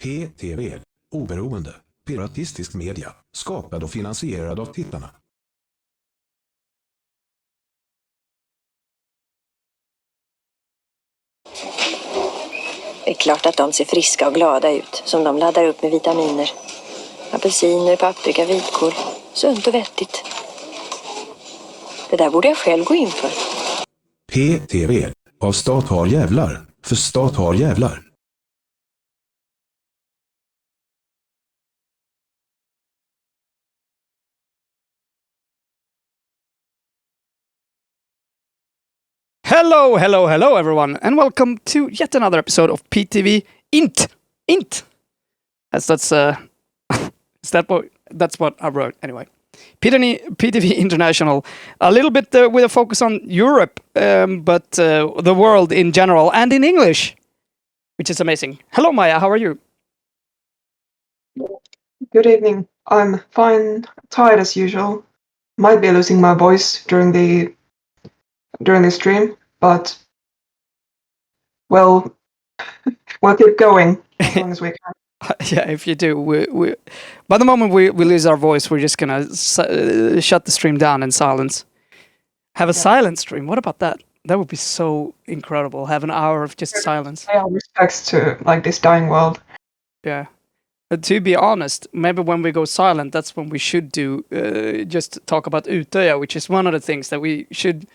PTV, oberoende, piratistisk media, skapad och finansierad av tittarna. Det är klart att de ser friska och glada ut, som de laddar upp med vitaminer. Apelsiner, paprika, vitkål. Sunt och vettigt. Det där borde jag själv gå in för. PTV, av stat har jävlar, för stat har jävlar. Hello everyone, and welcome to yet another episode of PTV INT. INT. That's what I wrote anyway. PTV International, a little bit with a focus on Europe, but the world in general and in English, which is amazing. Hello Maja, how are you? Good evening. I'm fine. Tired as usual. Might be losing my voice during the stream, but we'll keep going as long as we can. Yeah, if you do, we by the moment we lose our voice, we're just gonna shut the stream down in silence. Have a silent stream. What about that? That would be so incredible. Have an hour of just silence. Pay our respects to this dying world. Yeah. To be honest, maybe when we go silent, that's when we should do just talk about Utöya, which is one of the things that we should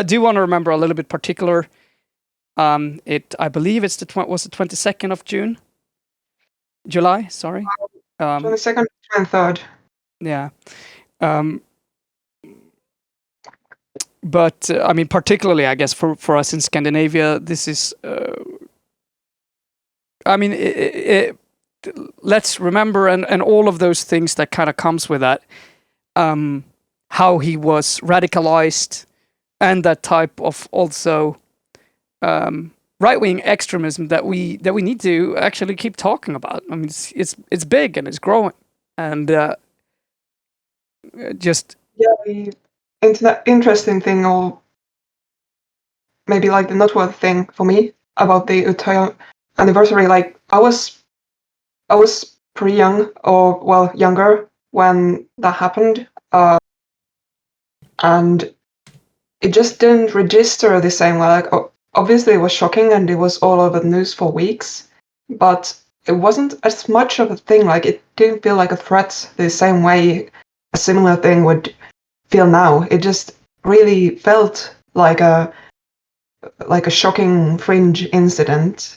do want to remember a little bit particular. I believe it's the 22nd of July. Sorry, 22nd, 23rd. Yeah. But I mean, particularly, I guess for us in Scandinavia, this is. I mean, let's remember and all of those things that kind of comes with that. How he was radicalized, and that type of also right-wing extremism that we need to actually keep talking about. I mean, it's big and it's growing, and just the interesting thing, or maybe the noteworthy thing for me about the Utöya anniversary, I was pretty young, or younger when that happened, and it just didn't register the same way. Obviously, it was shocking and it was all over the news for weeks, but it wasn't as much of a thing. It didn't feel like a threat the same way a similar thing would feel now. It just really felt like a shocking fringe incident,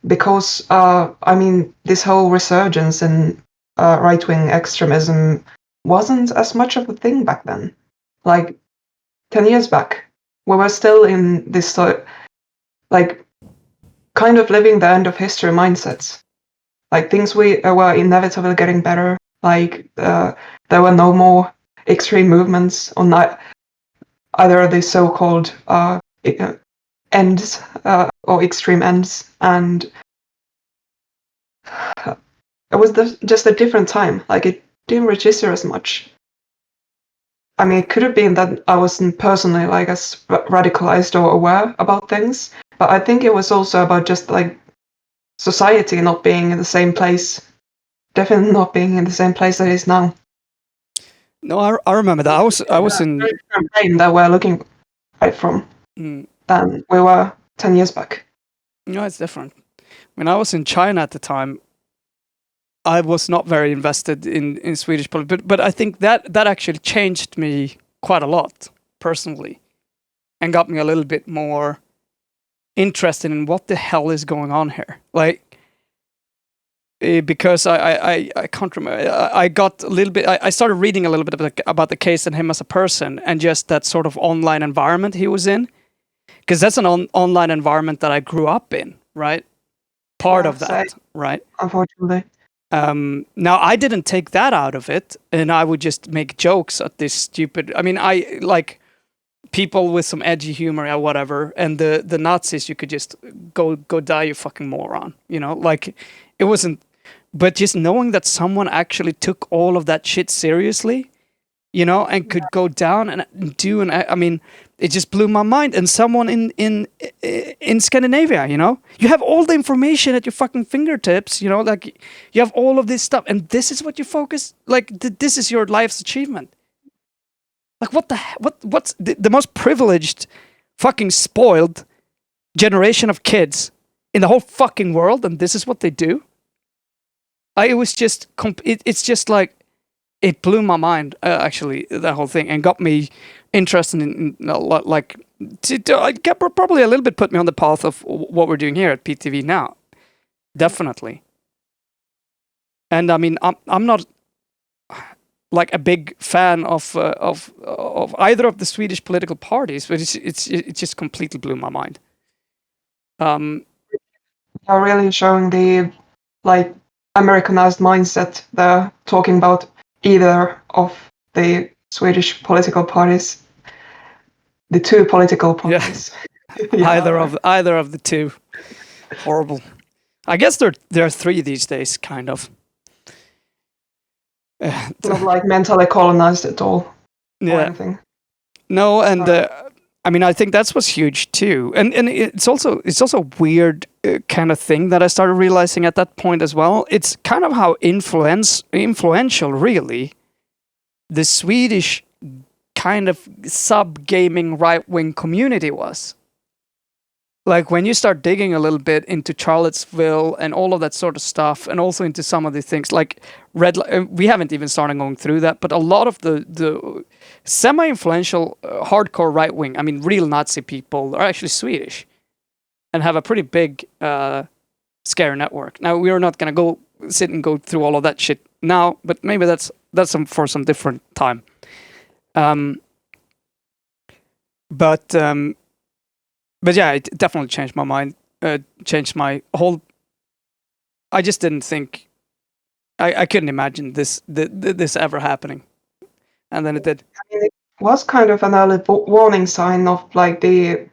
because I mean, this whole resurgence in right-wing extremism wasn't as much of a thing back then. 10 years back, we were still in this kind of living the end of history mindsets. Things were inevitably getting better. There were no more extreme movements on either of the so-called ends or extreme ends, and it was just a different time. It didn't register as much. I mean, it could have been that I wasn't personally as radicalized or aware about things, but I think it was also about just society not being in the same place. Definitely not being in the same place that it is now. No, I remember that. I was in campaign that we're looking right from than we were 10 years back. No, it's different. When I was in China at the time, I was not very invested in Swedish politics, but I think that actually changed me quite a lot personally, and got me a little bit more interested in what the hell is going on here. Because I can't remember. I got a little bit. I started reading a little bit about the case and him as a person, and just that sort of online environment he was in, because that's an online environment that I grew up in, right? Part of that, right? Unfortunately. Now I didn't take that out of it, and I would just make jokes at this stupid. I mean, I like people with some edgy humor or whatever, and the Nazis. You could just go die, you fucking moron. You know, it wasn't. But just knowing that someone actually took all of that shit seriously, you know, and could go down and do I mean, it just blew my mind. And someone in Scandinavia, you know, you have all the information at your fucking fingertips, you know, like you have all of this stuff, and this is what you focus, like this is your life's achievement. Like what's the most privileged, fucking spoiled generation of kids in the whole fucking world, and this is what they do? It was just it's just like, it blew my mind, actually, that whole thing, and got me interested in like probably a little bit put me on the path of what we're doing here at PTV now. Definitely. And I mean, I'm not like a big fan of either of the Swedish political parties, but it just completely blew my mind. Are really showing the like Americanized mindset they're talking about either of the Swedish political parties, the two political parties. Yeah. Either of the two. Horrible. I guess there are three these days, kind of. Not like mentally colonized at all. Or Yeah. anything. No, and I mean, I think that's what's huge too, and it's also a weird kind of thing that I started realizing at that point as well. It's kind of how influential, really, the Swedish kind of sub-gaming right-wing community was. Like when you start digging a little bit into Charlottesville and all of that sort of stuff, and also into some of the things like we haven't even started going through that, but a lot of the semi-influential hardcore right-wing, I mean real Nazi people, are actually Swedish and have a pretty big scare network. Now, we're not going to go sit and go through all of that shit now, but maybe that's for some different time. But yeah, it definitely changed my mind. Changed my whole. I just didn't think. I couldn't imagine this ever happening, and then it did. I mean, it was kind of an early warning sign of like the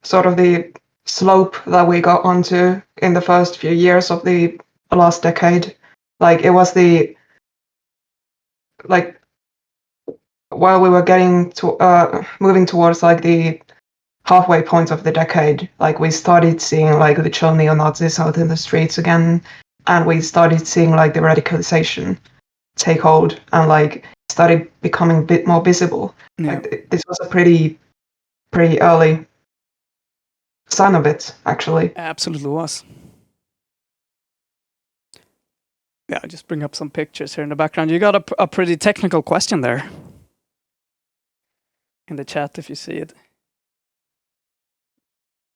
sort of the slope that we got onto in the first few years of the last decade. Like it was the like while we were getting to moving towards like the halfway point of the decade, like we started seeing like the chill neo-Nazis out in the streets again, and we started seeing like the radicalization take hold and like started becoming a bit more visible. Yeah. Like this was a pretty early sign of it, actually. Absolutely was. Yeah, I'll just bring up some pictures here in the background. You got a pretty technical question there in the chat if you see it.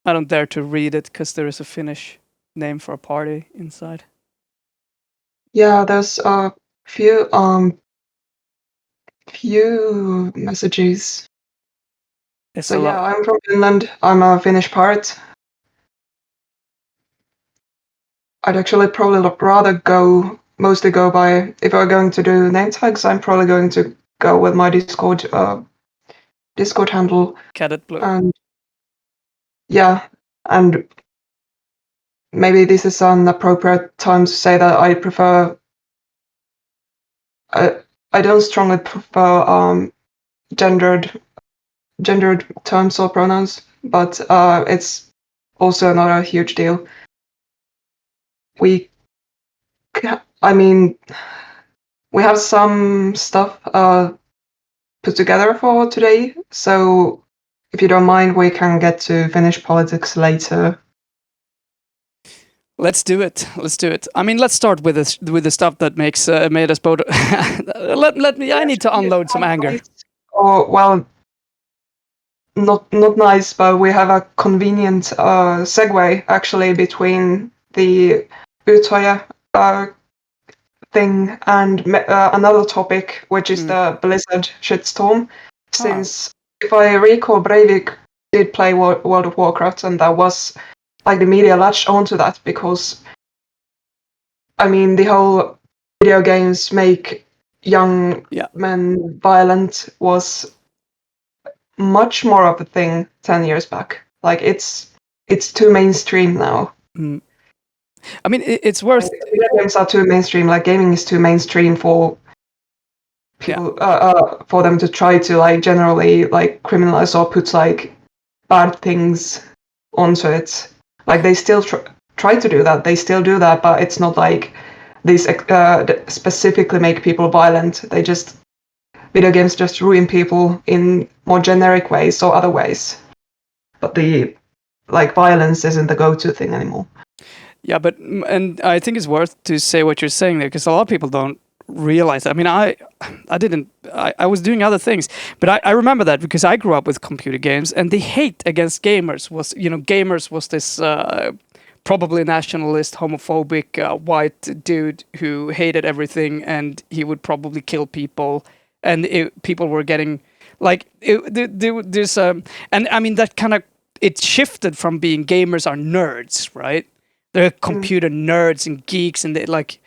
I don't dare to read it because there is a Finnish name for a party inside. Yeah, there's a few messages. It's So a yeah, lot. I'm from Finland. I'm a Finnish part. I'd actually probably rather mostly go by, if I'm going to do name tags, I'm probably going to go with my Discord handle. Cadet Blue. And yeah, and maybe this is an appropriate time to say that I prefer. I don't strongly prefer gendered terms or pronouns, but it's also not a huge deal. We have some stuff put together for today, so if you don't mind, we can get to Finnish politics later. Let's do it. I mean, let's start with the stuff that made us both. let me. I need to unload some anger. Oh well, not nice, but we have a convenient segue actually between the Utoya thing and another topic, which is the Blizzard shitstorm. Since if I recall, Breivik did play World of Warcraft, and that was like the media latched onto that because, I mean, the whole video games make young men violent was much more of a thing 10 years back. Like it's too mainstream now. I mean, it's worth. Video games are too mainstream. Like gaming is too mainstream for people for them to try to like generally like criminalize or put like bad things onto it. Like they still try to do that. They still do that, but it's not like these specifically make people violent. Video games just ruin people in more generic ways or other ways. But the like violence isn't the go-to thing anymore. Yeah, and I think it's worth to say what you're saying there, because a lot of people don't realize that. I mean, I was doing other things, but I remember that because I grew up with computer games, and the hate against gamers was, gamers was this probably nationalist, homophobic, white dude who hated everything, and he would probably kill people, and people were getting like there's and I mean that kind of, it shifted from being gamers are nerds, right? They're computer nerds and geeks, and they like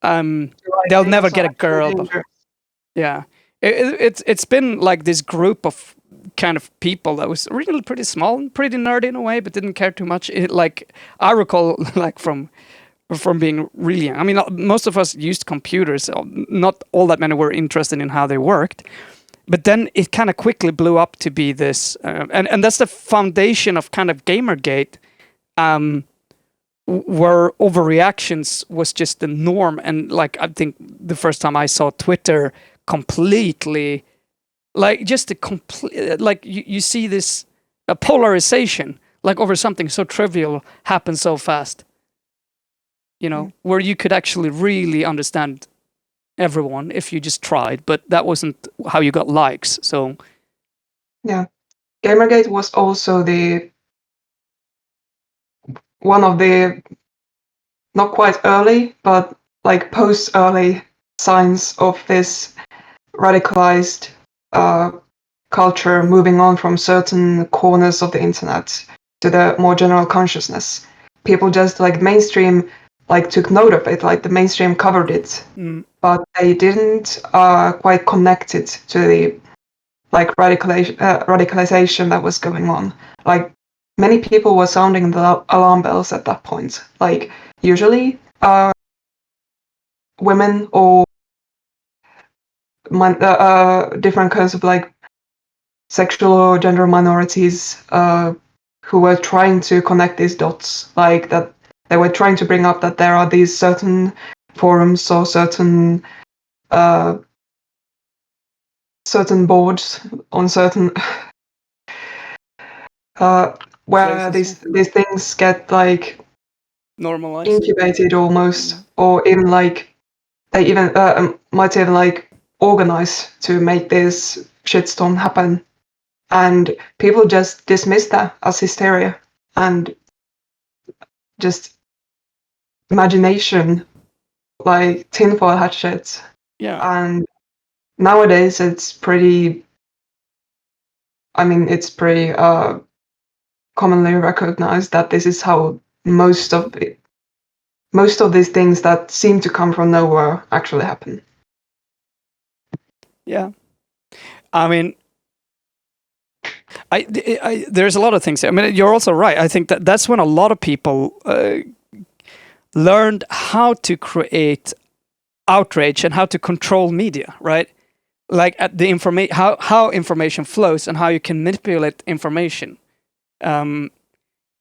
they'll never get a girl. But, yeah, it's been like this group of kind of people that was really pretty small and pretty nerdy in a way, but didn't care too much. Like I recall, like from being really young. I mean, most of us used computers. So not all that many were interested in how they worked. But then it kind of quickly blew up to be this, and that's the foundation of kind of Gamergate, where overreactions was just the norm. And like, I think the first time I saw Twitter completely, like just a complete, like you see this polarization, like over something so trivial happens so fast, where you could actually really understand everyone if you just tried, but that wasn't how you got likes. So yeah, Gamergate was also one of the not quite early, but like post early signs of this radicalized culture moving on from certain corners of the internet to the more general consciousness. People just like mainstream like took note of it, like the mainstream covered it, but they didn't quite connect it to the like radicalization that was going on. Like many people were sounding the alarm bells at that point. Like usually women or different kinds of like sexual or gender minorities who were trying to connect these dots, like that they were trying to bring up that there are these certain forums or certain boards on certain where places, these things get like normalized, incubated almost, or even like they even might even like organize to make this shitstorm happen, and people just dismiss that as hysteria and just imagination, like tinfoil hat shit. yeah. And nowadays it's pretty, I mean, it's pretty commonly recognized that this is how most of these things that seem to come from nowhere actually happen. Yeah, I mean, there's a lot of things. I mean, you're also right. I think that's when a lot of people learned how to create outrage and how to control media, right? Like at the how information flows and how you can manipulate information,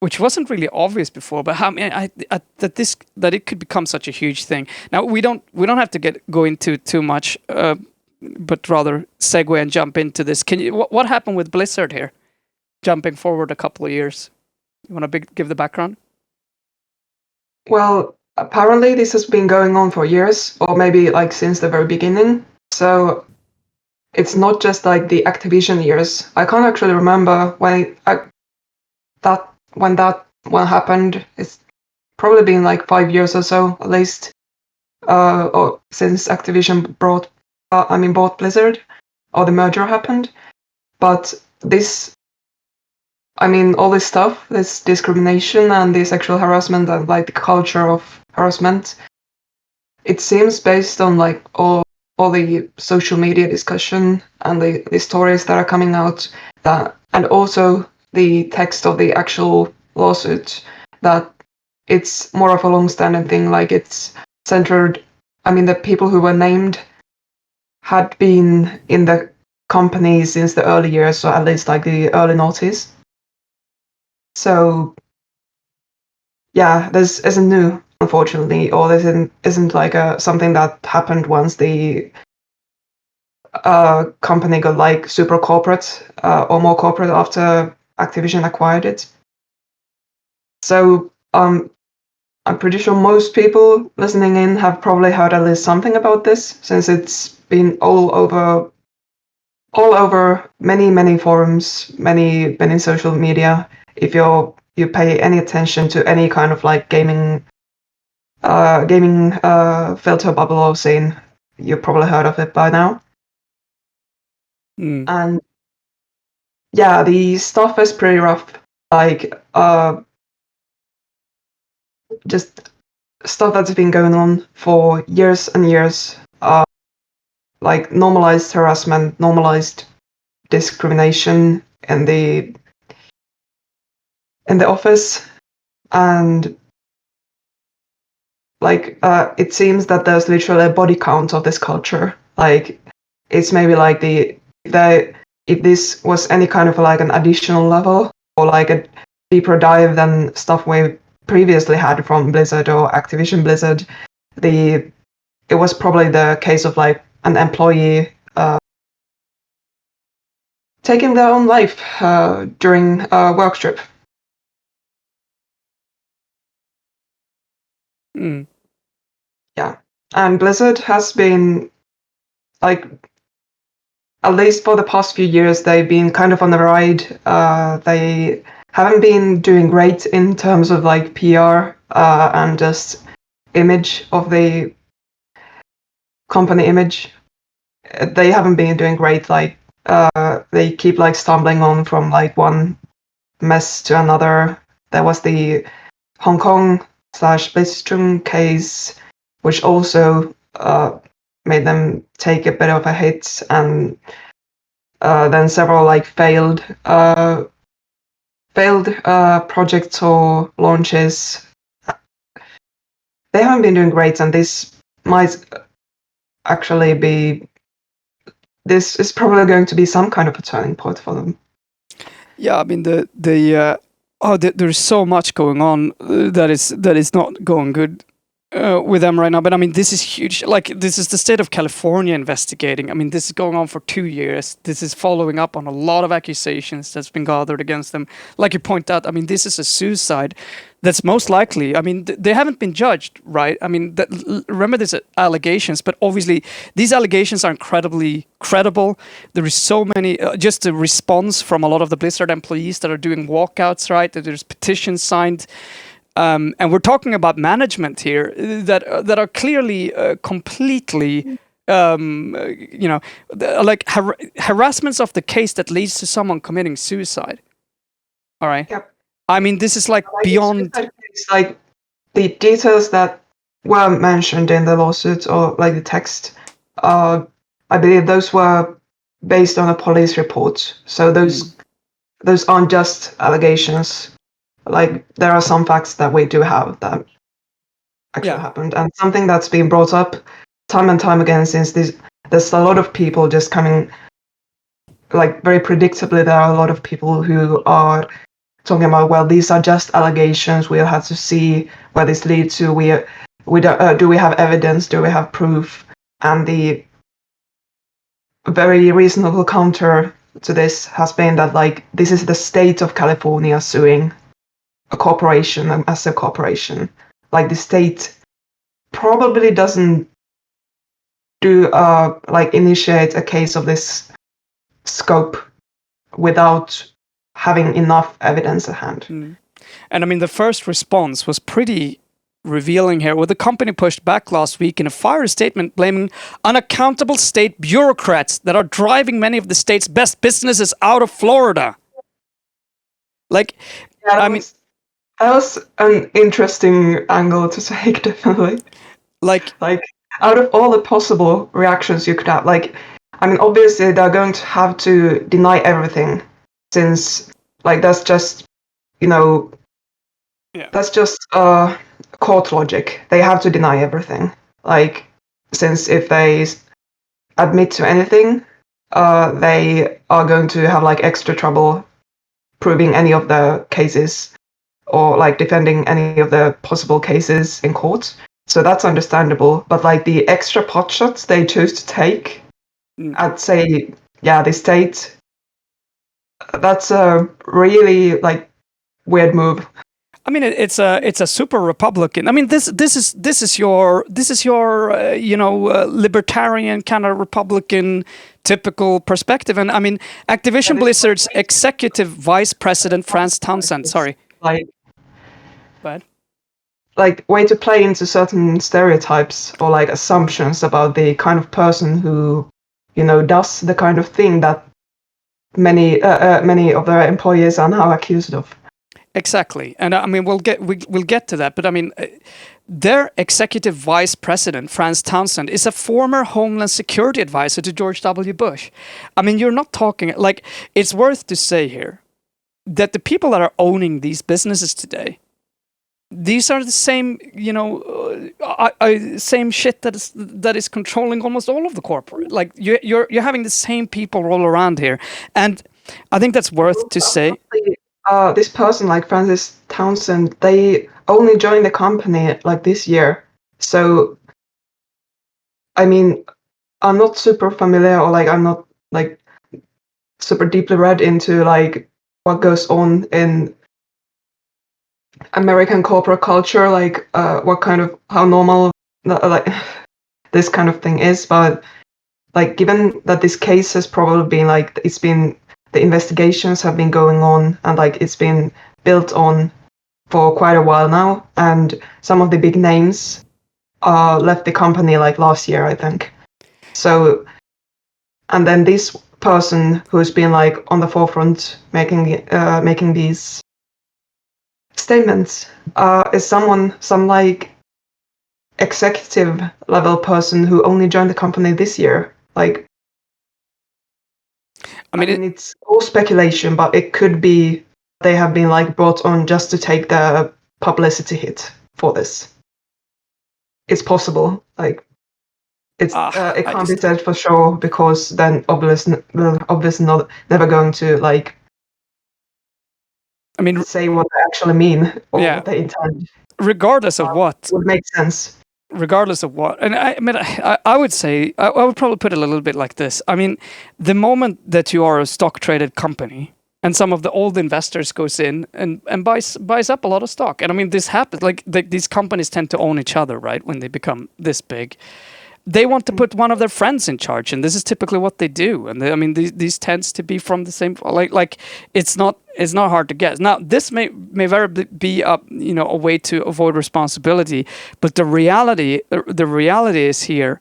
which wasn't really obvious before. But how that it could become such a huge thing. Now we don't have to go into too much, but rather segue and jump into this. Can you what happened with Blizzard here? Jumping forward a couple of years, you want to give the background? Well, apparently this has been going on for years, or maybe like since the very beginning. So it's not just like the Activision years. I can't actually remember when that one happened. It's probably been like 5 years or so, at least, or since Activision bought Blizzard, or the merger happened. But this, I mean, all this stuff, this discrimination and the sexual harassment and like the culture of harassment, it seems based on like all the social media discussion and the stories that are coming out, that, and also the text of the actual lawsuit, that it's more of a long-standing thing. Like it's centered, I mean, the people who were named had been in the company since the early years, or at least like the early noughties. So yeah, this isn't new, unfortunately, or this isn't like something that happened once the company got like super corporate or more corporate after Activision acquired it. So I'm pretty sure most people listening in have probably heard at least something about this, since it's been all over many forums, many social media. If you pay any attention to any kind of like gaming filter bubble or scene, you've probably heard of it by now. And yeah, the stuff is pretty rough. Like just stuff that's been going on for years and years. Like normalized harassment, normalized discrimination in the office, and like it seems that there's literally a body count of this culture. Like it's maybe like if this was any kind of like an additional level or like a deeper dive than stuff we previously had from Blizzard or Activision Blizzard, it was probably the case of like an employee taking their own life during a work trip. Yeah, and Blizzard has been like, at least for the past few years, they've been kind of on the ride. They haven't been doing great in terms of like PR and just image of the company image. They haven't been doing great. Like they keep like stumbling on from like one mess to another. There was the Hong Kong / Blitzchung case, which also made them take a bit of a hit, and then several like failed projects or launches. They haven't been doing great, and this might actually be. This is probably going to be some kind of a turning point for them. Yeah, I mean there's so much going on that is not going good with them right now. But I mean, this is huge. Like, this is the state of California investigating. I mean, this is going on for 2 years. This is following up on a lot of accusations that's been gathered against them. Like you point out, I mean, this is a suicide that's most likely. I mean, they haven't been judged, right? I mean, remember these allegations, but obviously these allegations are incredibly credible. There is so many, just the response from a lot of the Blizzard employees that are doing walkouts, right? That there's petitions signed. And we're talking about management here that are clearly completely, like harassments of the case that leads to someone committing suicide. All right. Yep. I mean, this is like beyond. It's like the details that were mentioned in the lawsuit or like the text. I believe those were based on a police report. So those aren't just allegations. Like, there are some facts that we do have that actually happened, and something that's been brought up time and time again since there's a lot of people just coming, like, very predictably there are a lot of people who are talking about, well, these are just allegations, we'll have to see where this leads to, do we have evidence, do we have proof? And the very reasonable counter to this has been that, like, this is the state of California suing a corporation, a massive corporation. Like, the state probably doesn't initiate a case of this scope without having enough evidence at hand. And I mean, the first response was pretty revealing here, where the company pushed back last week in a fiery statement blaming unaccountable state bureaucrats that are driving many of the state's best businesses out of Florida. Like, yeah, that was an interesting angle to take, definitely. Like out of all the possible reactions you could have, like, I mean, obviously they're going to have to deny everything, since, like, that's just, that's just court logic. They have to deny everything. Like, since if they admit to anything, they are going to have like extra trouble proving any of the cases or like defending any of the possible cases in court. So that's understandable. But like the extra pot shots they choose to take at, say, the state, that's a really like weird move. I mean, it's a super Republican. I mean, this is your libertarian kind of Republican typical perspective. And I mean, Activision Blizzard's executive vice president Franz Townsend. Sorry. Bad. Like way to play into certain stereotypes or like assumptions about the kind of person who, does the kind of thing that many of their employees are now accused of. Exactly, and I mean we'll get to that, but I mean their executive vice president Franz Townsend is a former Homeland Security advisor to George W. Bush. I mean, you're not talking like, it's worth to say here that the people that are owning these businesses today, these are the same, same shit that is controlling almost all of the corporate. Like you're having the same people roll around here, and I think that's worth to say. This person, like Francis Townsend, they only joined the company like this year. So, I mean, I'm not super familiar, or like I'm not like super deeply read into like what goes on in American corporate culture, like how normal like this kind of thing is. But like, given that this case has probably been like, the investigations have been going on and like it's been built on for quite a while now, and some of the big names left the company like last year, I think. So, and then this person who's been like on the forefront making these statements is some like executive level person who only joined the company this year. Like, I mean, it's all speculation, but it could be they have been like brought on just to take the publicity hit for this. It's possible. Like, it can't be said for sure, because then obviously not never going to like. I mean, say what they actually mean or what they intend. Regardless of what would make sense. Regardless of what, and I mean, I would say I would probably put it a little bit like this. I mean, the moment that you are a stock traded company, and some of the old investors goes in and buys up a lot of stock, and I mean, this happens. Like these companies tend to own each other, right? When they become this big, they want to put one of their friends in charge, and this is typically what they do. And I mean, these tends to be from the same. Like it's not hard to guess. Now, this may very be a way to avoid responsibility, but the reality is here.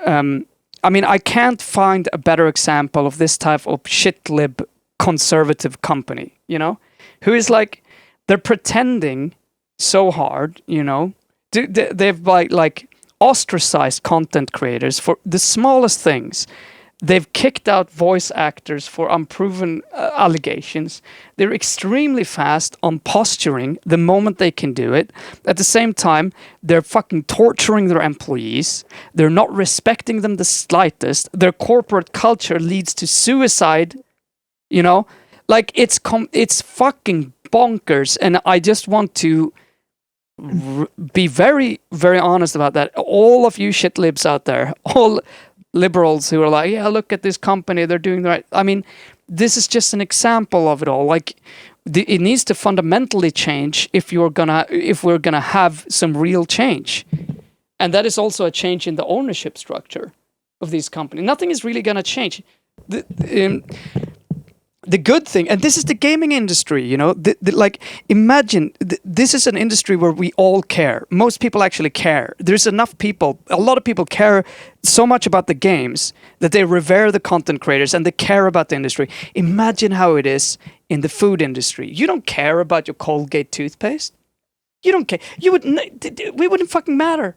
I mean, I can't find a better example of this type of shit-lib conservative company. Who is like, they're pretending so hard. They've like ostracized content creators for the smallest things. They've kicked out voice actors for unproven allegations. They're extremely fast on posturing the moment they can do it. At the same time, they're fucking torturing their employees. They're not respecting them the slightest. Their corporate culture leads to suicide. Like it's fucking bonkers. And I just want to be very, very honest about that. All of you shit libs out there, all liberals who are like, yeah, look at this company, they're doing the right. I mean, this is just an example of it all. Like, it needs to fundamentally change if we're gonna have some real change, and that is also a change in the ownership structure of these companies. Nothing is really gonna change. The good thing, and this is the gaming industry, like, imagine, this is an industry where we all care. Most people actually care. There's enough people, a lot of people care so much about the games that they revere the content creators and they care about the industry. Imagine how it is in the food industry. You don't care about your Colgate toothpaste. You don't care. We wouldn't fucking matter.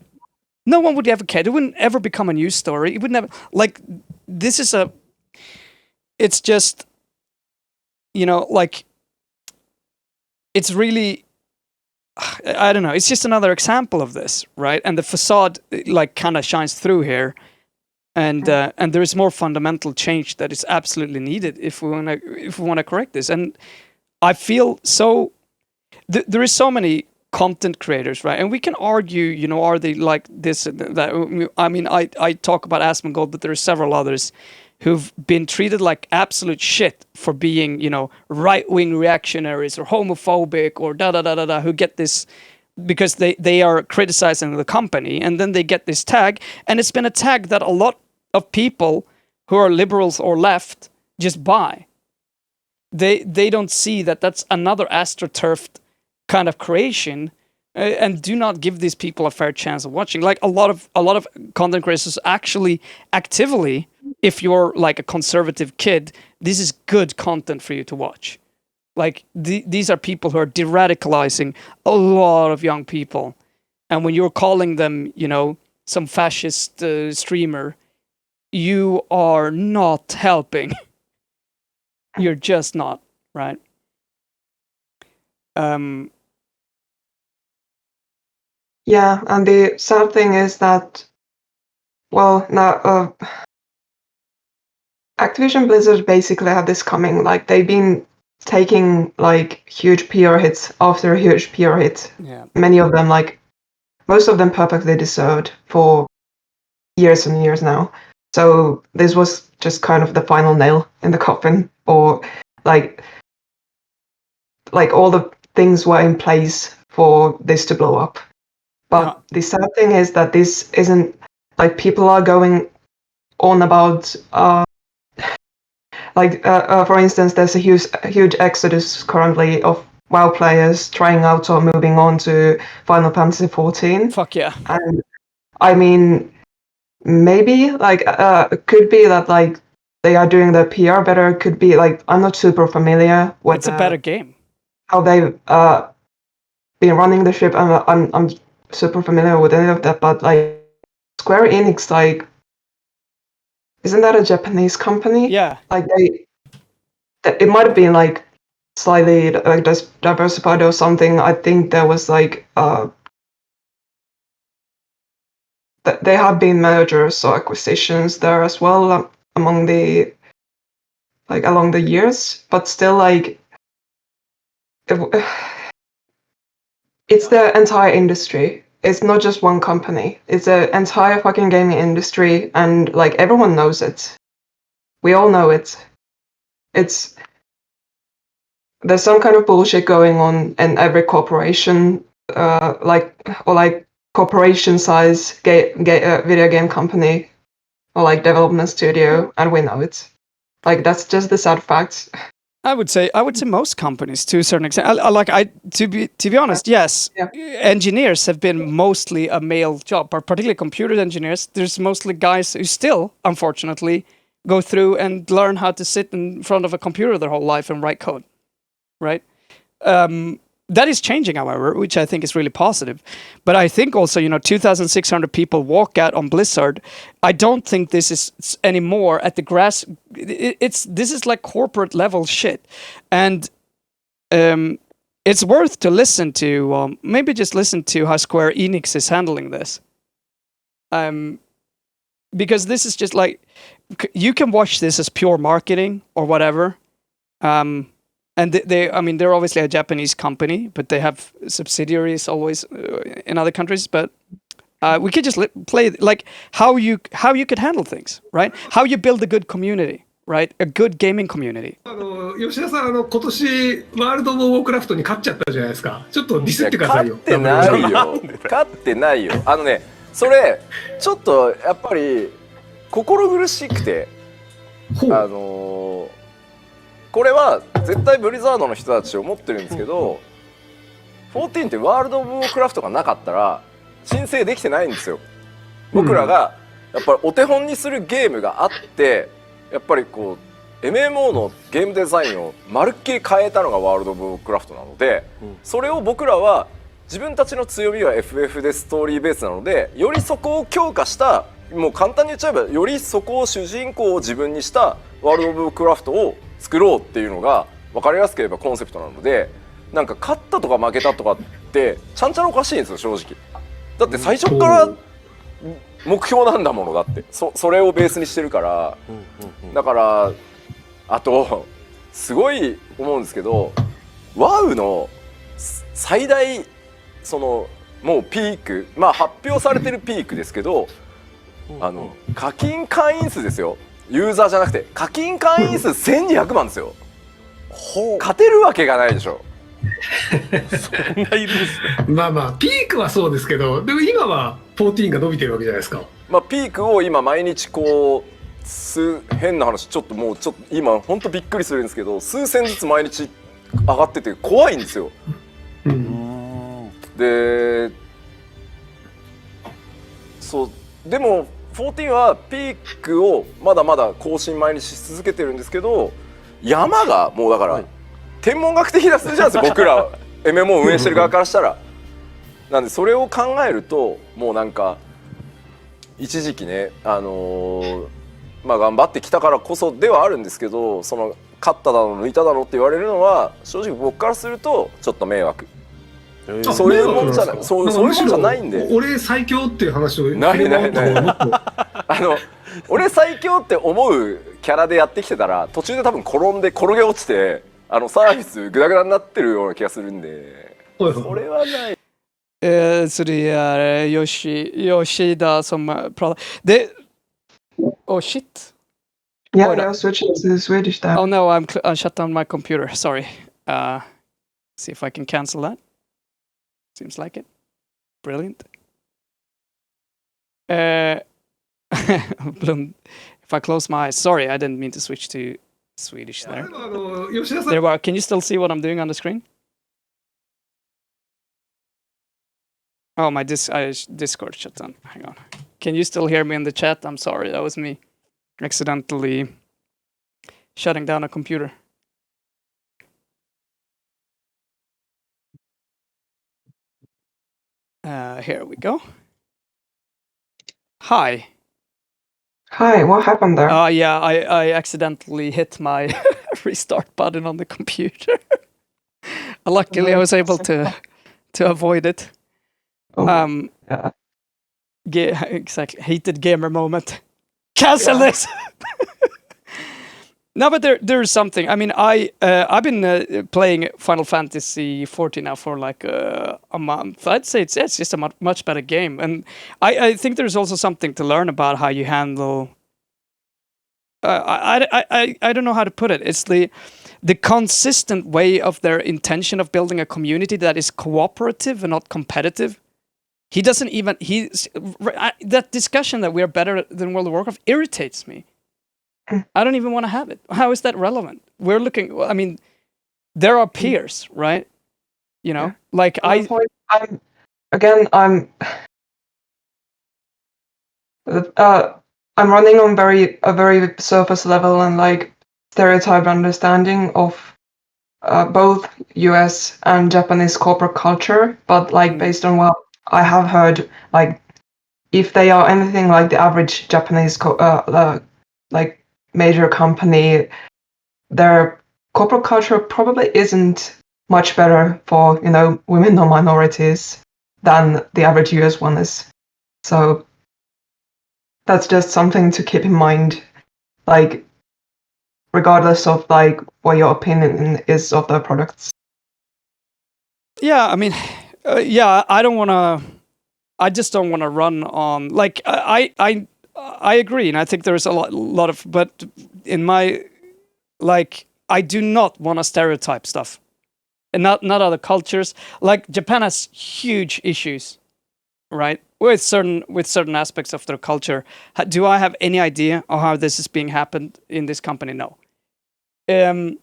No one would ever care. It wouldn't ever become a news story. It would never, like, it's just, like, it's really, I don't know, it's just another example of this, right? And the facade, like, kind of shines through here. and there is more fundamental change that is absolutely needed if we want to correct this. And I feel so there is so many content creators, right? And we can argue, you know, are they like this and that? I mean, I talk about Asmongold, but there are several others who've been treated like absolute shit for being, you know, right-wing reactionaries or homophobic or da-da-da-da-da, who get this because they are criticizing the company, and then they get this tag, and it's been a tag that a lot of people who are liberals or left just buy. They don't see that that's another astroturfed kind of creation, and do not give these people a fair chance of watching. Like a lot of content creators actually actively, if you're like a conservative kid, this is good content for you to watch. Like these are people who are de-radicalizing a lot of young people, and when you're calling them, you know, some fascist streamer, you are not helping. You're just not, right? Yeah, and the sad thing is that, well, now Activision Blizzard basically had this coming. Like they've been taking like huge PR hits after huge PR hit. Yeah. Many of them, like most of them, perfectly deserved for years and years now. So this was just kind of the final nail in the coffin, or like all the things were in place for this to blow up. But the sad thing is that this isn't like people are going on about for instance, there's a huge exodus currently of WoW players trying out or moving on to Final Fantasy 14. Fuck yeah. And I mean, maybe like it could be that like they are doing their PR better. It could be like I'm not super familiar with it's a better game. How they've been running the ship. I'm super familiar with any of that, but like Square Enix, like, isn't that a Japanese company? Yeah. Like it might have been like slightly like diversified or something. I think there was like they have been mergers or acquisitions there as well among the like along the years, but still like it's the entire industry. It's not just one company. It's the entire fucking gaming industry, and like everyone knows it. We all know it. There's some kind of bullshit going on in every corporation, like corporation size video game company or like development studio, and we know it. Like that's just the sad fact. I would say most companies to a certain extent. To be honest, yes, Yeah. Engineers have been mostly a male job, but particularly computer engineers. There's mostly guys who still, unfortunately, go through and learn how to sit in front of a computer their whole life and write code, right? That is changing, however, which I think is really positive. But I think also, 2,600 people walk out on Blizzard. I don't think this is anymore at the grass. This is like corporate level shit, and it's worth to listen to. Maybe just listen to how Square Enix is handling this. Because this is just like you can watch this as pure marketing or whatever. And they're obviously a Japanese company, but they have subsidiaries always in other countries. But we could just play like how you could handle things, right? How you build a good community, right? A good gaming community. 吉田さん、今年ワールド・オブ・ウォークラフトに勝っちゃったじゃないですか。ちょっとディスってくださいよ。勝ってないよ。勝ってないよ。それちょっとやっぱり心苦しくて、これは絶対ブリザードの人たち思ってるんですけど、14ってワールド・オブ・ウォークラフトがなかったら申請できてないんですよ。僕らがやっぱりお手本にするゲームがあって、やっぱりこう MMO のゲームデザインをまるっきり変えたのがワールド・オブ・ウォークラフトなので、それを僕らは自分たちの強みは FF でストーリーベースなので、よりそこを強化した、もう簡単に言っちゃえばよりそこを主人公を自分にしたワールド・オブ・ウォークラフトを作ろうっていうのが分かりやすければコンセプトなので、なんか勝ったとか負けたとかってちゃんちゃらおかしいんですよ、正直。だって最初から目標なんだものだって、それをベースにしてるから、だからあとすごい思うんですけど、WoW の最大そのもうピーク、まあ発表されてるピークですけど、課金会員数ですよ、ユーザーじゃなくて課金会員数1200万ですよ。勝てるわけがないでしょ。そんないるんですね。まあまあピークはそうですけど、でも今は14が伸びてるわけじゃないですか。まあピークを今毎日こう変な話、ちょっと今本当びっくりするんですけど、数千ずつ毎日上がってて怖いんですよ。でそうでも14はピークをまだまだ更新毎日し続けてるんですけど、山がもうだから、天文学的な数字なんですよ僕らMMO を運営してる側からしたら。なんでそれを考えると、もうなんか一時期ね、まあ頑張ってきたからこそではあるんですけど、その勝っただの抜いただのって言われるのは正直僕からするとちょっと迷惑。そういうもんじゃない、そういうもんじゃないんで。俺最強っていう話をない俺最強って思うキャラでやってきてたら、途中で多分転げ落ちてサービスグダグダになってるような気がするんで、それはない。Så det är Yoshida som pratar. Det... Oh shit. Yeah, I switched to the Swedish tab. Oh no, I shut down my computer. Sorry. See if I can cancel that. Seems like it. Brilliant. If I close my eyes. Sorry, I didn't mean to switch to Swedish there. There we are. Can you still see what I'm doing on the screen? Oh, my Discord shut down. Hang on. Can you still hear me in the chat? I'm sorry, that was me accidentally shutting down a computer. Here we go. Hi. Hi, what happened there? Yeah, I accidentally hit my restart button on the computer. Luckily, I was able to avoid it. Yeah. Exactly. Heated gamer moment. Cancel this. No, but there's something. I mean, I've been playing Final Fantasy 14 now for like a month. I'd say it's just a much better game, and I think there's also something to learn about how you handle. I don't know how to put it. It's the consistent way of their intention of building a community that is cooperative and not competitive. He doesn't even that discussion that we're better than World of Warcraft irritates me. I don't even want to have it. How is that relevant? We're looking. I mean, there are peers, right? You know, like I'm running on a very surface level and like stereotype understanding of both US and Japanese corporate culture, but like based on what I have heard, like if they are anything like the average Japanese like major company, their corporate culture probably isn't much better for, you know, women or minorities than the average US one is. So that's just something to keep in mind, like regardless of like what your opinion is of the products. Yeah, I mean, yeah, I just don't want to run on like I agree, and I think there's a lot of, but in my, like, I do not want to stereotype stuff, and not other cultures. Like Japan has huge issues, right, with certain aspects of their culture. Do I have any idea of how this is being happened in this company? No. It's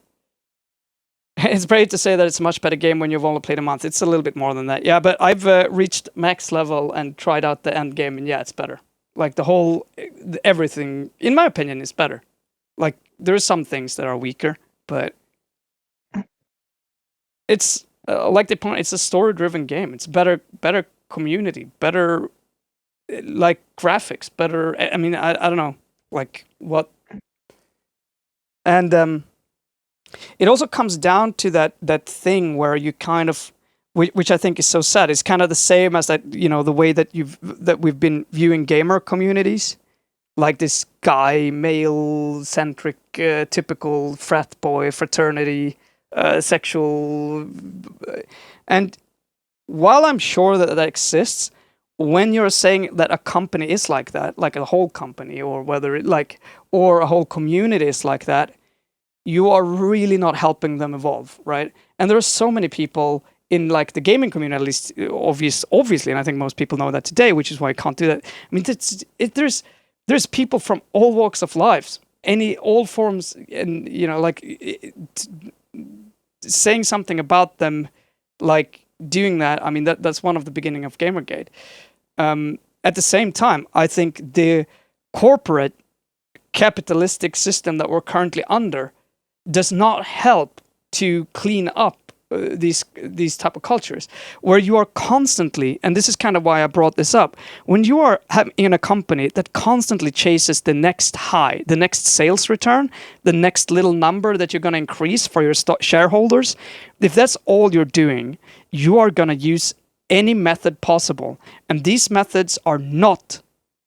brave to say that it's a much better game when you've only played a month. It's a little bit more than that, yeah. But I've reached max level and tried out the end game, and yeah, it's better. Like everything, in my opinion, is better. Like there are some things that are weaker, but it's like the point. It's a story-driven game. It's better community, better like graphics, better. I mean, I don't know, like what, and it also comes down to that thing where you kind of which I think is so sad. It's kind of the same as that, the way that we've been viewing gamer communities, like this guy, male-centric, typical frat boy, fraternity, sexual, and while I'm sure that exists, when you're saying that a company is like that, like a whole company, or or a whole community is like that, you are really not helping them evolve, right? And there are so many people in like the gaming community, at least obviously, and I think most people know that today, which is why I can't do that. I mean, there's people from all walks of lives, all forms, and saying something about them, like doing that. I mean, that's one of the beginning of Gamergate. At the same time, I think the corporate capitalistic system that we're currently under does not help to clean up these type of cultures, where you are constantly, and this is kind of why I brought this up, when you are in a company that constantly chases the next high, the next sales return, the next little number that you're going to increase for your shareholders, if that's all you're doing, you are going to use any method possible, and these methods are not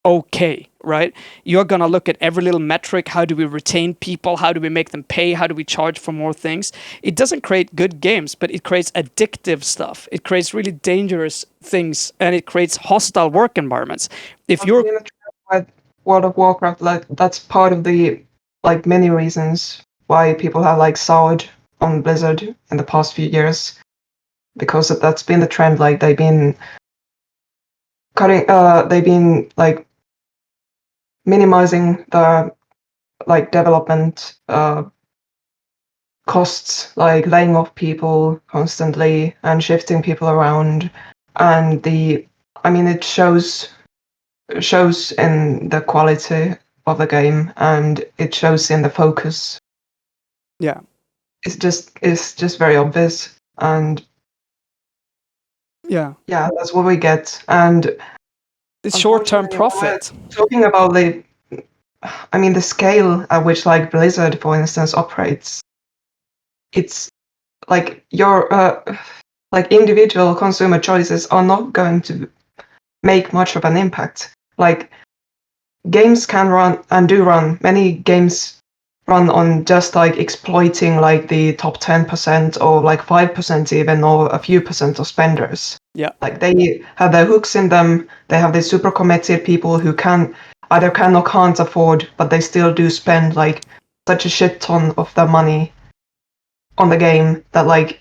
okay, right? You're going to look at every little metric. How do we retain people? How do we make them pay? How do we charge for more things? It doesn't create good games, but it creates addictive stuff. It creates really dangerous things, and it creates hostile work environments. If you're with World of Warcraft, like that's part of the many reasons why people have soured on Blizzard in the past few years, because that's been the trend. Like they've been cutting, minimizing the development costs, like laying off people constantly and shifting people around, and it shows in the quality of the game, and it shows in the focus. Yeah, it's just very obvious, and yeah, that's what we get. And it's short-term profit. Talking about the scale at which Blizzard, for instance, operates, it's like your individual consumer choices are not going to make much of an impact. Like games can run and do run. Many games run on just exploiting the top 10% or 5% even, or a few percent of spenders. Yeah. They have their hooks in them. They have these super committed people who either can or can't afford, but they still do spend such a shit ton of their money on the game that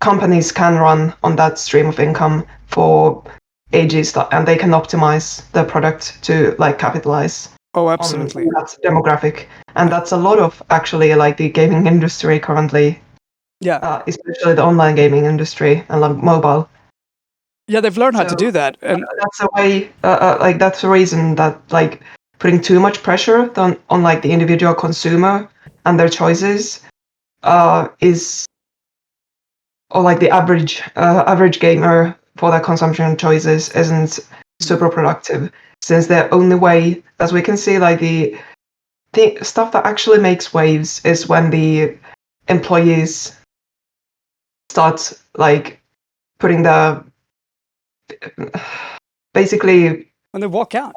companies can run on that stream of income for ages, and they can optimize their product to capitalize. Oh, absolutely. On that demographic, and that's a lot of actually the gaming industry currently. Yeah, especially the online gaming industry and mobile. Yeah, they've learned how to do that, and that's a way. That's the reason that putting too much pressure on the individual consumer and their choices is, or the average gamer for their consumption choices isn't super productive, since the only way, as we can see, the stuff that actually makes waves is when the employees start putting the basically when they walk out,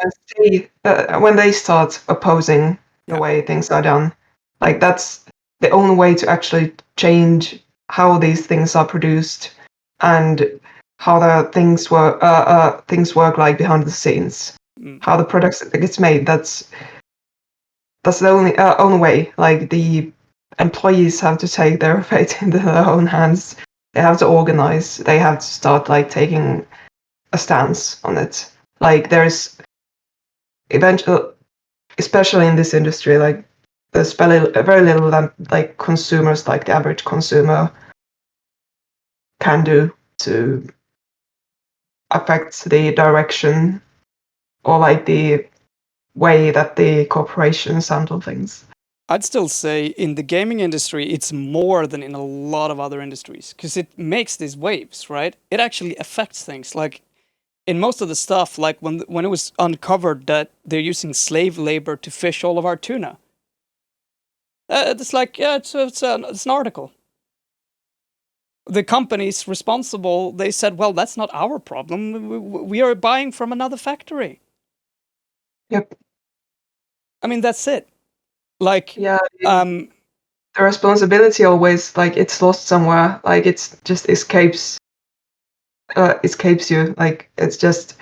when they start opposing the way things are done. That's the only way to actually change how these things are produced and how the things work behind the scenes, how the products gets made. That's the only way. The employees have to take their fate into their own hands. They have to organize. They have to start taking a stance on it. There's eventually, especially in this industry, there's very little that consumers, the average consumer, can do to affect the direction or the way that the corporations handle things. I'd still say in the gaming industry, it's more than in a lot of other industries, because it makes these waves, right? It actually affects things. In most of the stuff, when it was uncovered that they're using slave labor to fish all of our tuna. It's an article. the companies responsible, they said, well, that's not our problem. We are buying from another factory. Yep. I mean, that's it. Like, Yeah. The responsibility always, like, it's lost somewhere. Like, it's just escapes you. Like, it's just,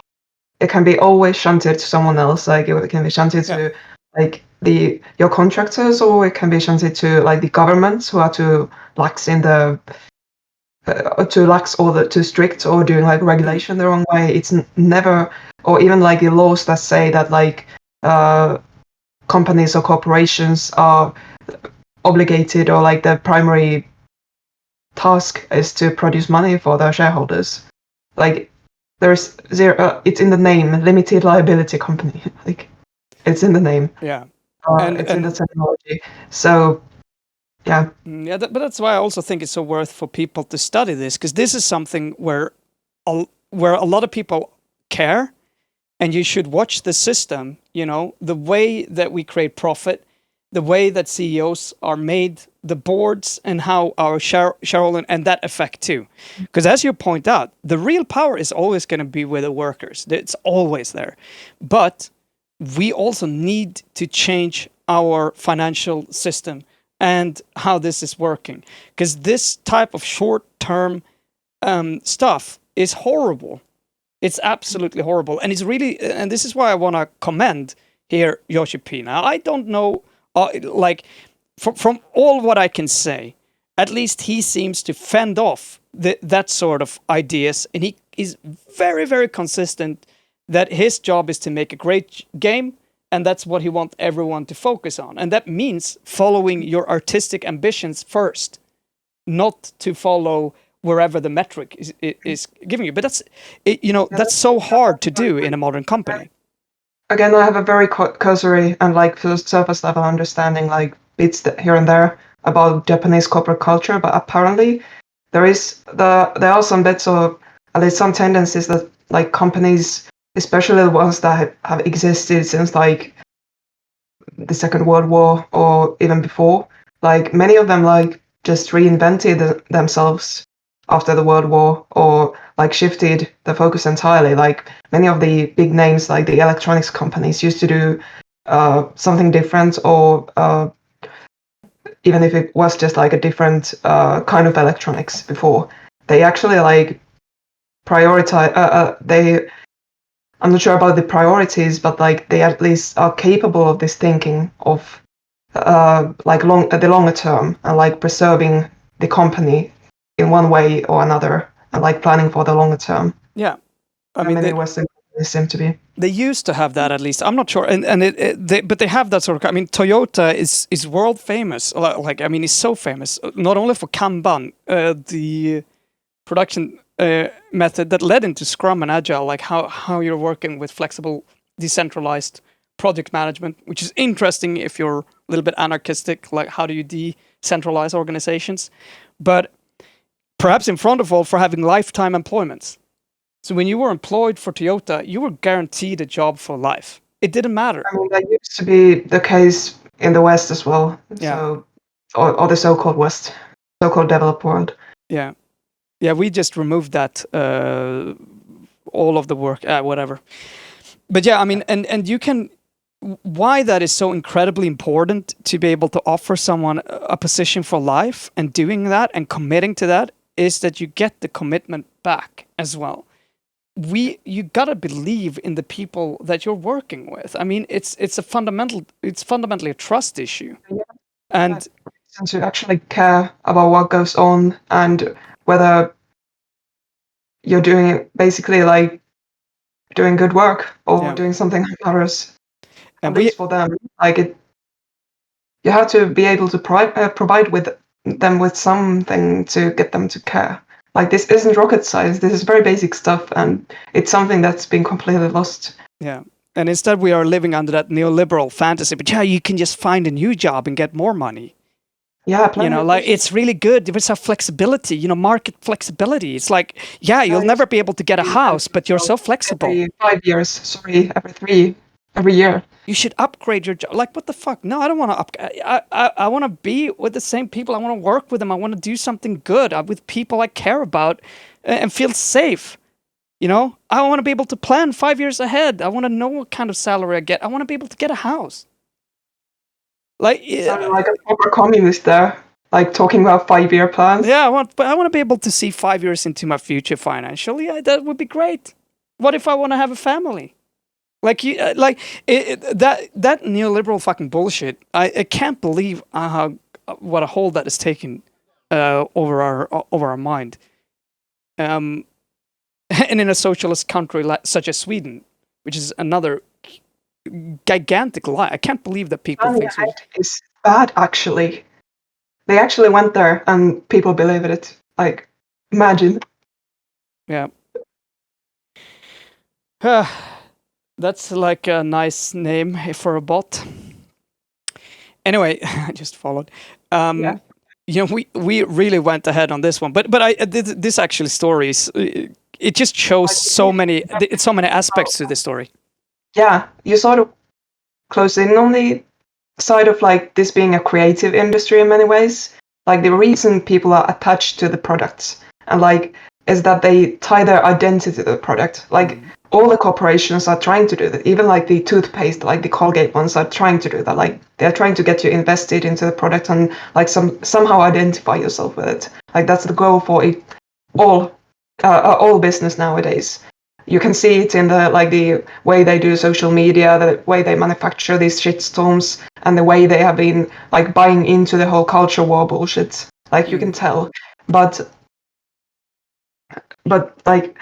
it can be always shunted to someone else. Like, it can be shunted to like your contractors, or it can be shunted to like the governments who are too lax in the too strict, or doing like regulation the wrong way. It's never, or even like the laws that say that like companies or corporations are obligated, or like their primary task is to produce money for their shareholders. Like, there's zero. It's in the name, limited liability company. Like, it's in the name. yeah. It's in the technology. So, yeah. Yeah, but that's why I also think it's so worth for people to study this, because this is something where a lot of people care, and you should watch the system, you know, the way that we create profit, the way that CEOs are made, the boards, and how our shareholder, and that effect too. Because as you point out, the real power is always going to be with the workers. It's always there. But we also need to change our financial system and how this is working. Because this type of short-term stuff is horrible. It's absolutely horrible. And it's really, and this is why I want to commend here Yoshi P. Now, I don't know, like, from all what I can say, at least he seems to fend off that sort of ideas. And he is very, very consistent that his job is to make a great game. And that's what he wants everyone to focus on. And that means following your artistic ambitions first, not to follow wherever the metric is giving you. But that's, that's so hard to do in a modern company. Again, I have a very cursory and like surface level understanding, like bits here and there about Japanese corporate culture. But apparently, there are some bits of, at least some tendencies that like companies, especially the ones that have existed since like the Second World War or even before, like many of them like just reinvented themselves after the World War, or like shifted the focus entirely. Like many of the big names, like the electronics companies, used to do something different, or even if it was just like a different kind of electronics before, they actually like prioritize. I'm not sure about the priorities, but like they at least are capable of this thinking of like the longer term, and like preserving the company in one way or another, and like planning for the longer term. Yeah, I mean, many Western companies seem to be. They used to have that, at least. I'm not sure, but they have that sort of. I mean, Toyota is world famous. Like, I mean, it's so famous not only for Kanban, the production method that led into Scrum and Agile, like how you're working with flexible, decentralized project management, which is interesting if you're a little bit anarchistic, like how do you decentralize organizations, but perhaps in front of all for having lifetime employments. So when you were employed for Toyota, you were guaranteed a job for life. It didn't matter. I mean, that used to be the case in the West as well. Yeah. So, or the so-called West, so-called developed world. Yeah. Yeah, we just removed that, all of the work, whatever. But yeah, I mean, and you can, why that is so incredibly important to be able to offer someone a position for life, and doing that and committing to that, is that you get the commitment back as well. You gotta believe in the people that you're working with. I mean, it's fundamentally a trust issue. Yeah. And to actually care about what goes on, and whether you're doing basically like doing good work, or doing something that matters, and at least for them. Like you have to be able to provide with them with something to get them to care. Like, this isn't rocket science. This is very basic stuff, and it's something that's been completely lost. Yeah. And instead we are living under that neoliberal fantasy. But yeah, you can just find a new job and get more money. Yeah, like it's really good. There's a flexibility, market flexibility. It's like, yeah, you'll never be able to get a house, but you're so flexible. Every 5 years, every every year. You should upgrade your job. Like, what the fuck? No, I don't want to upgrade. I want to be with the same people. I want to work with them. I want to do something good with people I care about and feel safe. You know, I want to be able to plan 5 years ahead. I want to know what kind of salary I get. I want to be able to get a house. Like, Sounding like a proper communist there, like talking about 5-year plans. yeah, I want to be able to see 5 years into my future financially. Yeah, that would be great. What if I want to have a family? Like that neoliberal fucking bullshit. I can't believe what a hold that is taking over our mind. And in a socialist country such as Sweden, which is another gigantic lie. I can't believe that people think so. It's bad, actually. They actually went there and people believe it. Like, imagine. Yeah. That's like a nice name for a bot. Anyway, I just followed. Yeah. You know, we really went ahead on this one, but this actually stories. It just shows so many aspects to this story. Yeah, you sort of close in on the side of like this being a creative industry in many ways. Like the reason people are attached to the products and like is that they tie their identity to the product. Like all the corporations are trying to do that. Even like the toothpaste, like the Colgate ones are trying to do that. Like they're trying to get you invested into the product and like somehow identify yourself with it. Like that's the goal for all business nowadays. You can see it in the way they do social media, the way they manufacture these shitstorms, and the way they have been like buying into the whole culture war bullshit. Like you can tell, but like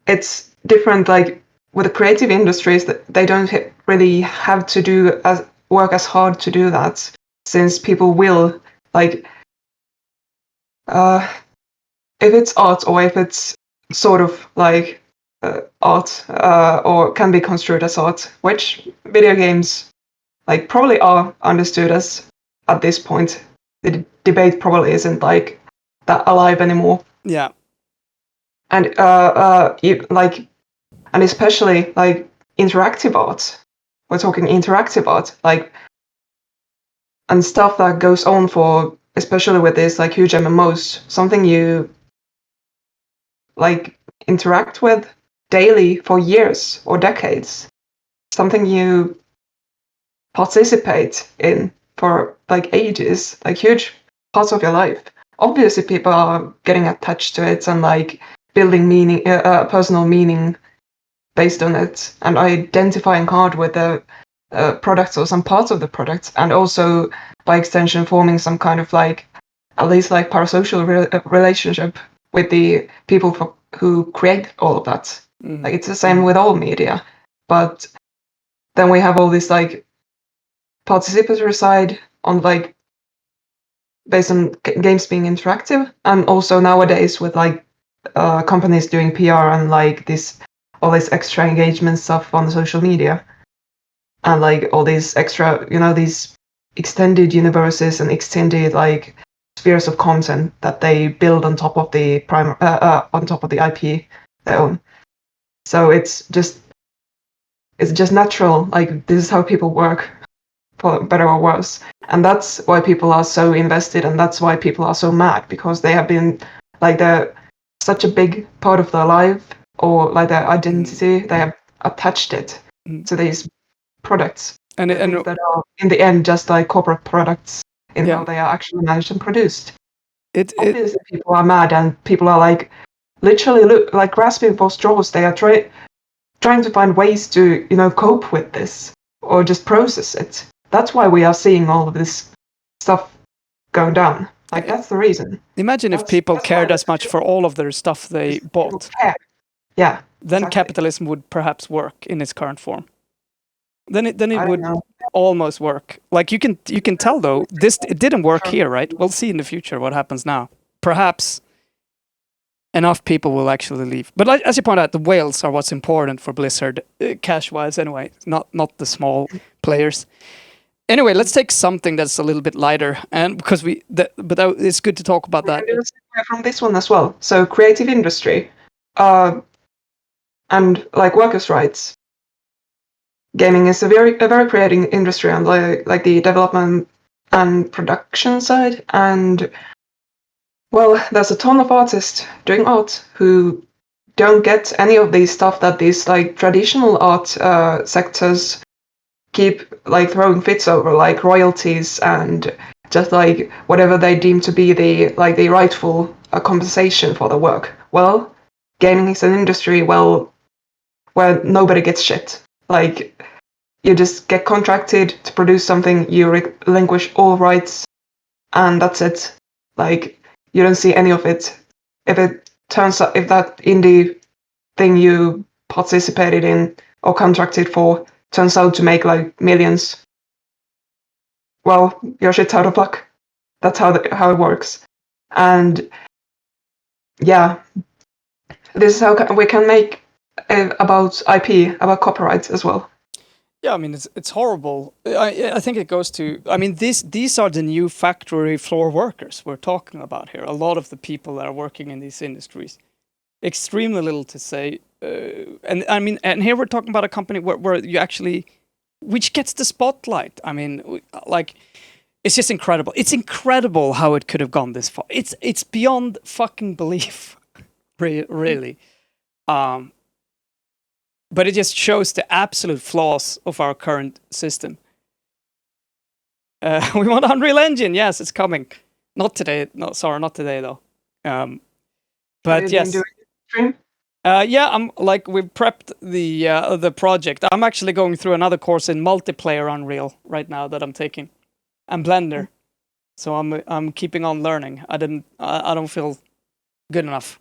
it's different. Like with the creative industries, that they don't really have to work as hard to do that, since people will like if it's art or if it's sort of like art or can be construed as art, which video games like probably are understood as at this point. The debate probably isn't like that alive anymore. Yeah. And and especially like interactive art. We're talking interactive art, like and stuff that goes on for, especially with this like huge MMOs, something you like interact with daily for years or decades, something you participate in for like ages, like huge parts of your life. Obviously people are getting attached to it and like building meaning, personal meaning based on it, and identifying hard with the products or some parts of the products, and also by extension forming some kind of like at least like parasocial relationship with the people who create all of that. Like it's the same with all media, but then we have all this like participatory side on like based on games being interactive, and also nowadays with like companies doing PR and like all this extra engagement stuff on social media, and like all these extra, these extended universes and extended like spheres of content that they build on top of the on top of the IP they own. So it's just natural. Like this is how people work, for better or worse, and that's why people are so invested, and that's why people are so mad, because they have been like they're such a big part of their life or like their identity. They have attached it to these products, and that are in the end just like corporate products in how they are actually managed and produced. Obviously, people are mad, and people are like literally like grasping for straws. They are trying to find ways to cope with this or just process it. That's why we are seeing all of this stuff go down. Like that's the reason. Imagine if people cared as much for all of their stuff they bought. Yeah. Then exactly. Capitalism would perhaps work in its current form. Then it would almost work. Like you can tell though, it didn't work here, right? We'll see in the future what happens now. Perhaps enough people will actually leave. But like, as you point out, the whales are what's important for Blizzard, cash-wise anyway, not the small players. Anyway, let's take something that's a little bit lighter, and because it's good to talk about that. From this one as well. So creative industry, and like workers' rights. gaming is a very creative industry on like the development and production side, and well, there's a ton of artists doing art who don't get any of these stuff that these like traditional art sectors keep like throwing fits over, like royalties and just like whatever they deem to be the rightful compensation for the work. Well, gaming is an industry where nobody gets shit. Like, you just get contracted to produce something, you relinquish all rights, and that's it. Like, you don't see any of it. If it turns out, if that indie thing you participated in or contracted for turns out to make like millions, well, you're shit out of luck. That's how it works. And yeah, this is how we can make about IP, about copyright as well. Yeah, I mean it's horrible. I think it goes to. I mean these are the new factory floor workers we're talking about here. A lot of the people that are working in these industries, extremely little to say. And I mean, and here we're talking about a company where you actually, which gets the spotlight. I mean, like, it's just incredible. It's incredible how it could have gone this far. It's beyond fucking belief, really. But it just shows the absolute flaws of our current system. We want Unreal Engine. Yes, it's coming. Not today. No, sorry, not today though. But yes. Yeah, I'm like we've prepped the project. I'm actually going through another course in multiplayer Unreal right now that I'm taking, and Blender. So I'm keeping on learning. I don't feel good enough.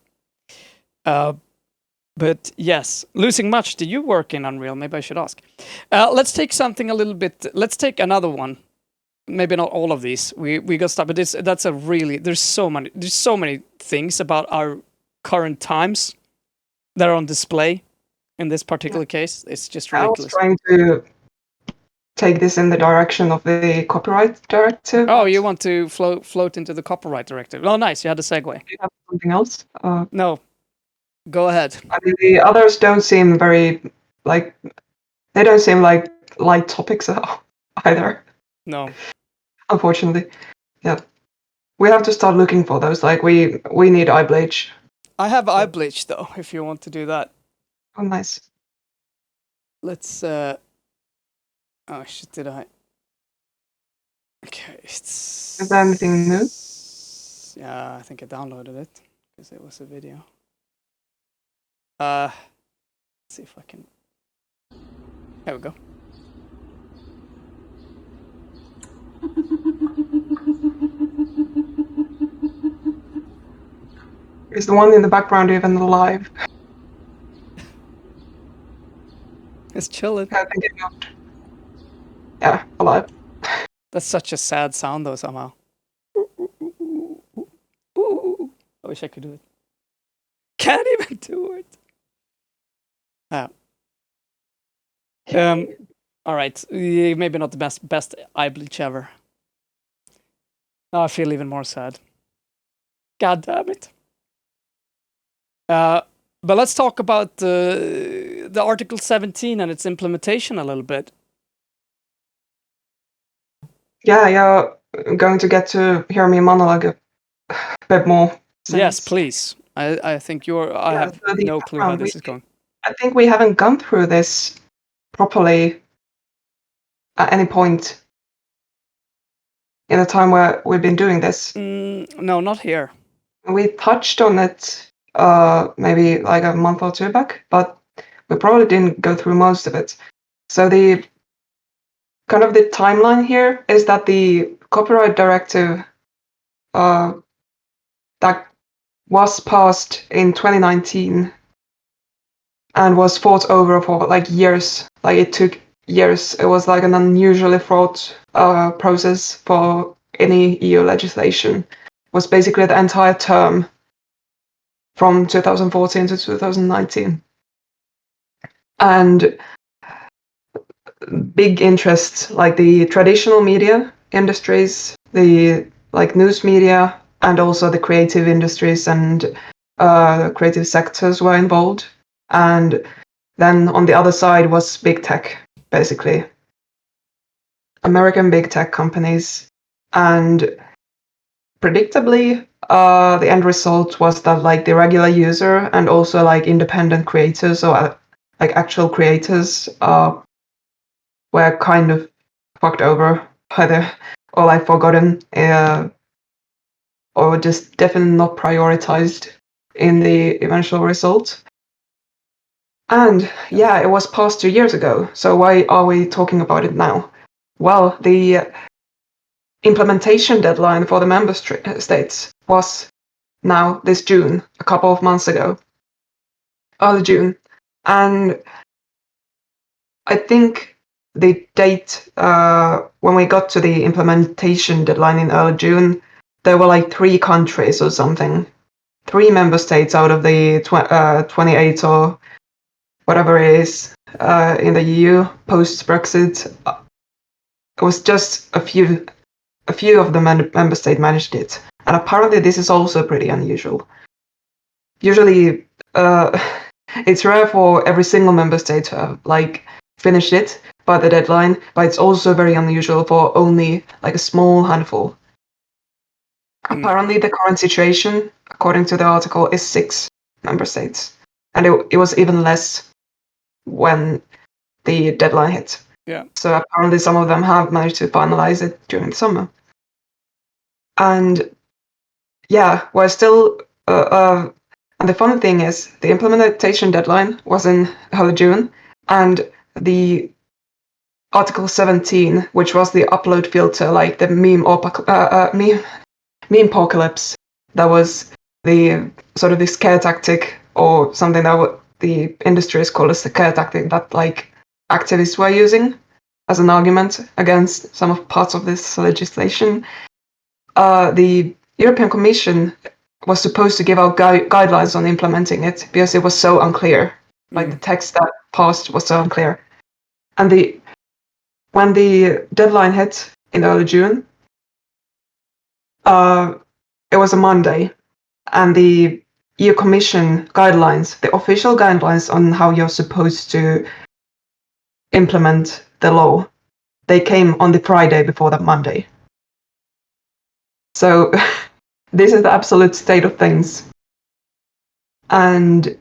But yes, Losing Much, do you work in Unreal? Maybe I should ask. Let's take something a little bit. Let's take another one. Maybe not all of these. We got stuff, but that's a really. There's so many things about our current times that are on display in this particular case. It's just ridiculous. I was trying to take this in the direction of the copyright directive. Oh, you want to float into the copyright directive? Oh, nice. You had a segue. Do you have something else? No. Go ahead. I mean, the others don't seem very, like, they don't seem like light topics at all, either. No. Unfortunately. Yeah. We have to start looking for those. Like, we need eye bleach. I have eye bleach, though, if you want to do that. Oh, nice. Let's, oh, shit, did I? Okay, it's... Is there anything new? Yeah, I think I downloaded it, because it was a video. Let's see if I can... There we go. Is the one in the background even alive? It's chilling. I think it's not. Yeah, alive. That's such a sad sound, though, somehow. I wish I could do it. Can't even do it. All right. Maybe not the best eye bleach ever. Now I feel even more sad. God damn it. But let's talk about the Article 17 and its implementation a little bit. Yeah, you're going to get to hear me monologue a bit more. Yes, please. I think I have no clue how this is going. I think we haven't gone through this properly at any point in the time where we've been doing this. No, not here. We touched on it maybe like a month or two back, but we probably didn't go through most of it. So the kind of the timeline here is that the copyright directive that was passed in 2019 and was fought over for like years. Like, it took years. It was like an unusually fraught process for any EU legislation. It was basically the entire term from 2014 to 2019. And big interests like the traditional media industries, the like news media, and also the creative industries and creative sectors were involved. And then on the other side was big tech. basically. American big tech companies. And predictably, the end result was that like the regular user and also like independent creators or like actual creators were kind of fucked over by or like forgotten or just definitely not prioritized in the eventual result. And yeah, it was past 2 years ago. So why are we talking about it now? Well, the implementation deadline for the member states was now this June, a couple of months ago, early June. And I think the date when we got to the implementation deadline in early June, there were like 3 countries or something, 3 member states out of the 28 or whatever it is in the EU post Brexit. It was just a few of the member states managed it, and apparently this is also pretty unusual. Usually, it's rare for every single member state to have like finished it by the deadline, but it's also very unusual for only like a small handful. Apparently, the current situation, according to the article, is 6 member states, and it was even less when the deadline hit. Yeah. So apparently, some of them have managed to finalize it during the summer. And yeah, we're still. And the funny thing is, the implementation deadline was in early June, and the Article 17, which was the upload filter, like the meme apocalypse, that was the sort of the scare tactic, or something that the industry is called as the scare tactic that like activists were using as an argument against some of parts of this legislation. The European Commission was supposed to give out guidelines on implementing it because it was so unclear. Like the text that passed was so unclear. And when the deadline hit in early June, it was a Monday, and the EU Commission guidelines, the official guidelines on how you're supposed to implement the law, they came on the Friday before that Monday. So this is the absolute state of things. And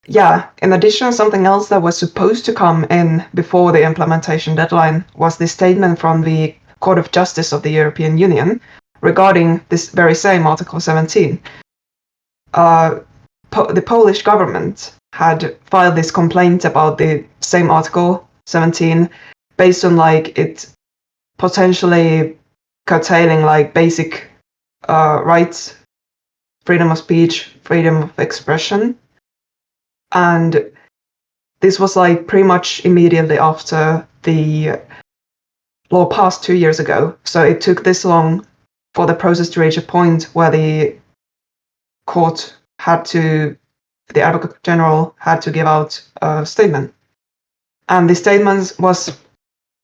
yeah, in addition, something else that was supposed to come in before the implementation deadline was the statement from the Court of Justice of the European Union regarding this very same Article 17. The Polish government had filed this complaint about the same Article 17 based on like it potentially curtailing like basic rights, freedom of speech, freedom of expression. And this was like pretty much immediately after the law passed 2 years ago. So it took this long for the process to reach a point where the court the Advocate General had to give out a statement. And the statement was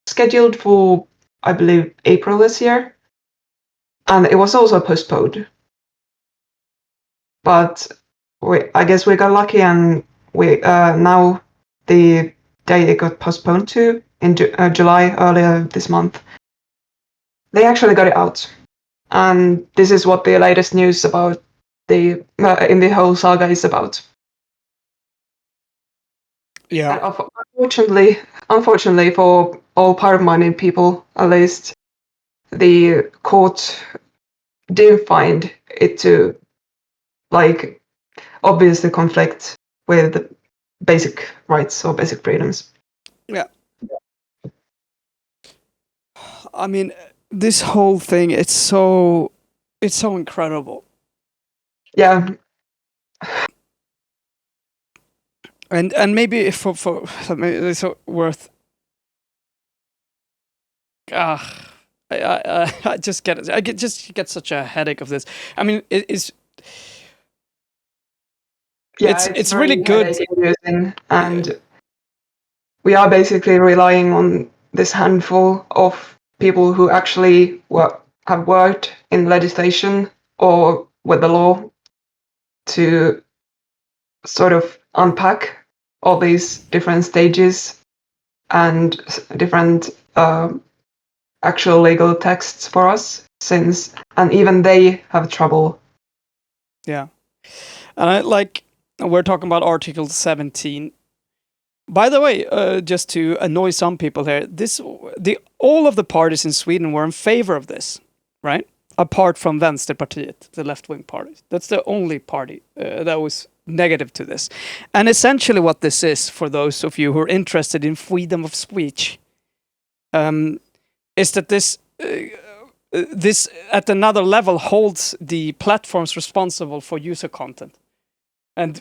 scheduled for, I believe, April this year. And it was also postponed. But I guess we got lucky, and we now the day it got postponed to in July earlier this month, they actually got it out. And this is what the latest news about in the whole saga is about. Yeah. And unfortunately for all power-minded people, at least, the court didn't find it to like obviously conflict with basic rights or basic freedoms. Yeah. I mean, this whole thing, it's so incredible. Yeah. And maybe if for maybe it's worth. I just get such a headache of this. I mean, it's really good. And we are basically relying on this handful of people who actually have worked in legislation or with the law to sort of unpack all these different stages and different actual legal texts for us, and even they have trouble. Yeah. And we're talking about Article 17. By the way, just to annoy some people here, all of the parties in Sweden were in favor of this, right? Apart from Vänsterpartiet, the left-wing party. That's the only party that was negative to this. And essentially what this is, for those of you who are interested in freedom of speech, is that this at another level holds the platforms responsible for user content. And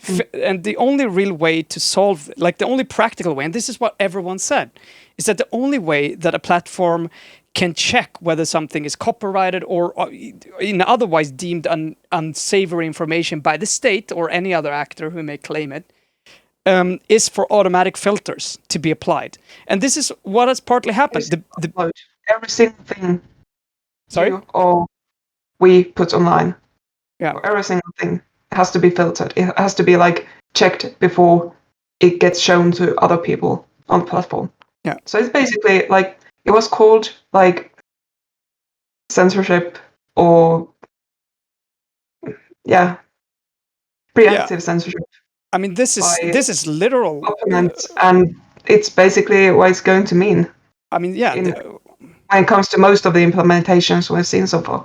the only real way to solve, like the only practical way, and this is what everyone said, is that the only way that a platform can check whether something is copyrighted or in otherwise deemed unsavory information by the state or any other actor who may claim it, is for automatic filters to be applied. And this is what has partly happened. Every single thing Sorry? you or we put online. Yeah. Every single thing has to be filtered. It has to be like checked before it gets shown to other people on the platform. Yeah. So it's basically like, it was called like censorship or preemptive censorship. I mean, this is literal. Opponents, and it's basically what it's going to mean. I mean, yeah. When it comes to most of the implementations we've seen so far.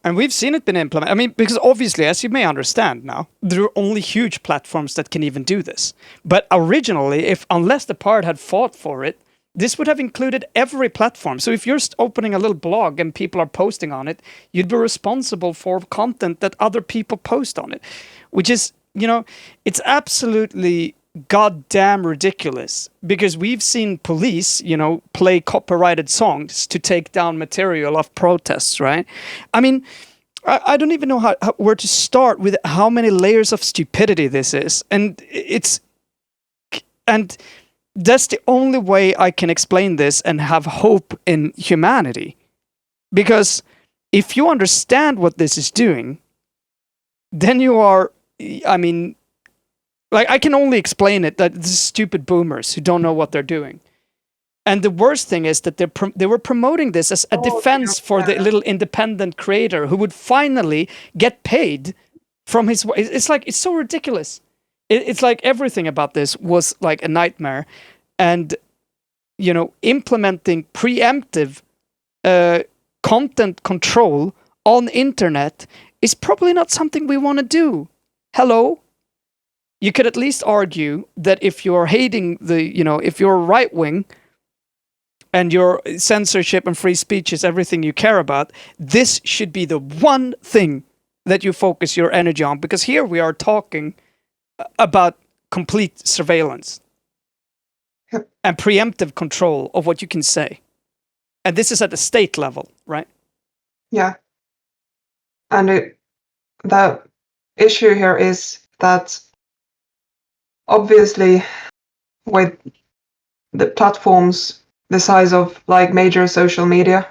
And we've seen it been implemented. I mean, because obviously, as you may understand now, there are only huge platforms that can even do this. But originally, unless the part had fought for it, this would have included every platform. So if you're opening a little blog and people are posting on it, you'd be responsible for content that other people post on it, which is, it's absolutely goddamn ridiculous, because we've seen police, play copyrighted songs to take down material of protests, right? I mean, I don't even know where to start with how many layers of stupidity this is. And that's the only way I can explain this and have hope in humanity. Because if you understand what this is doing, then you are, I can only explain it that this is stupid boomers who don't know what they're doing. And the worst thing is that they were promoting this as a defense for the little independent creator who would finally get paid from his... It's so ridiculous. It's like everything about this was like a nightmare. And, implementing preemptive content control on internet is probably not something we want to do. Hello? You could at least argue that if you're hating if you're right-wing and your censorship and free speech is everything you care about, this should be the one thing that you focus your energy on, because here we are talking about complete surveillance and preemptive control of what you can say. And this is at the state level, right? Yeah. And the issue here is that obviously with the platforms the size of like major social media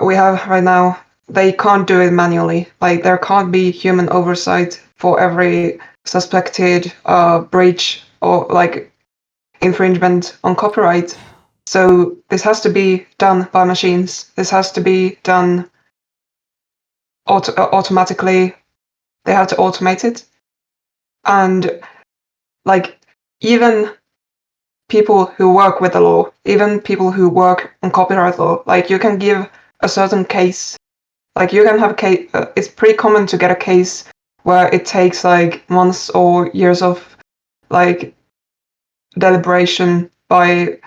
we have right now, they can't do it manually. Like there can't be human oversight for every suspected breach or like infringement on copyright. So this has to be done by machines. This has to be done automatically. They have to automate it. And like even people who work with the law, even people who work on copyright law, like you can give a certain case. Like you can have a case. It's pretty common to get a case where it takes like months or years of like deliberation by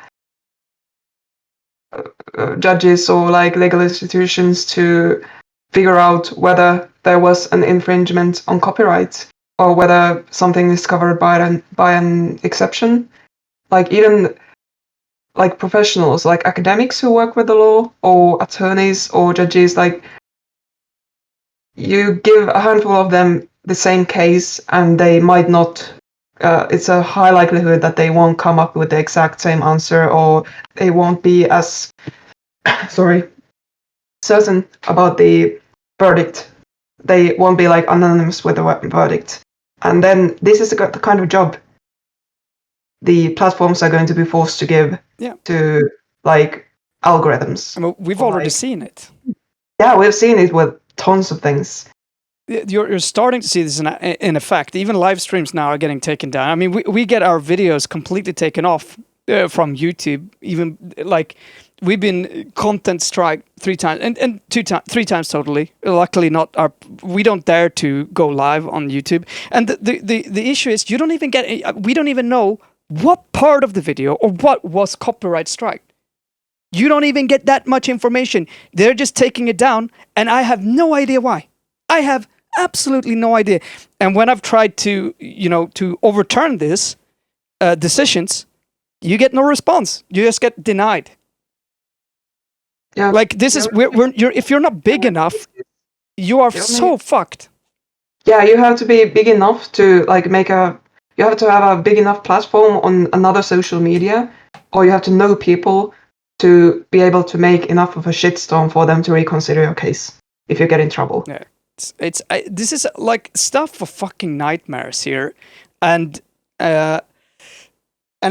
judges or like legal institutions to figure out whether there was an infringement on copyright or whether something is covered by an exception. Like even like professionals, like academics who work with the law or attorneys or judges, like you give a handful of them the same case and they might not, it's a high likelihood that they won't come up with the exact same answer, or they won't be as, certain about the verdict. They won't be like anonymous with the verdict. And then this is the kind of job the platforms are going to be forced to give to like algorithms. I mean, we've already seen it. Yeah, we've seen it with tons of things. You're starting to see this in effect. Even live streams now are getting taken down. I mean, we get our videos completely taken off from YouTube. Even like we've been content strike 3 times and 3 times totally. Luckily, we don't dare to go live on YouTube. And the issue is we don't even know what part of the video or what was copyright strike. You don't even get that much information. They're just taking it down, and I have no idea why. I have absolutely no idea. And when I've tried to, to overturn this decisions, you get no response. You just get denied. Yeah. Like this is if you're not big enough, you are so fucked. Yeah, you have to be big enough to like you have to have a big enough platform on another social media, or you have to know people to be able to make enough of a shitstorm for them to reconsider your case if you get in trouble. Yeah. This is like stuff for fucking nightmares here, and I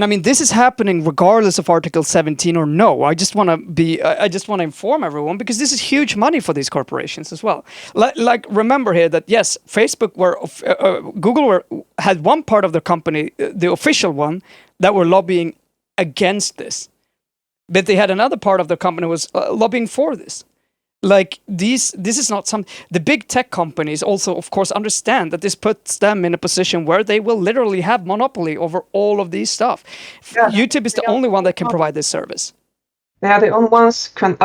mean this is happening regardless of Article 17 or no. I just want to inform everyone because this is huge money for these corporations as well. Like remember here that yes, Facebook Google had one part of their company, the official one, that were lobbying against this, but they had another part of their company was lobbying for this. Like this is not the big tech companies also, of course, understand that this puts them in a position where they will literally have monopoly over all of these stuff. Yeah, YouTube is the only one that can provide this service. They are the only ones who can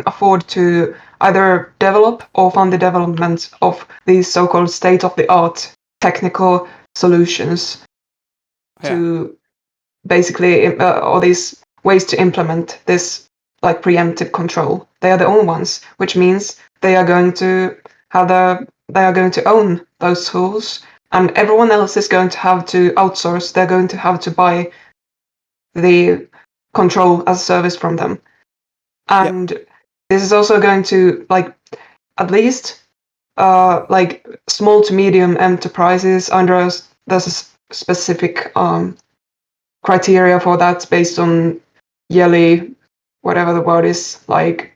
afford to either develop or fund the development of these so-called state-of-the-art technical solutions to basically all these ways to implement this like preemptive control. They are the only ones, which means they are going to own those tools, and everyone else is going to have to outsource. They're going to have to buy the control as a service from them. And this is also going to like at least like small to medium enterprises there's a specific criteria for that based on yearly whatever the word is, like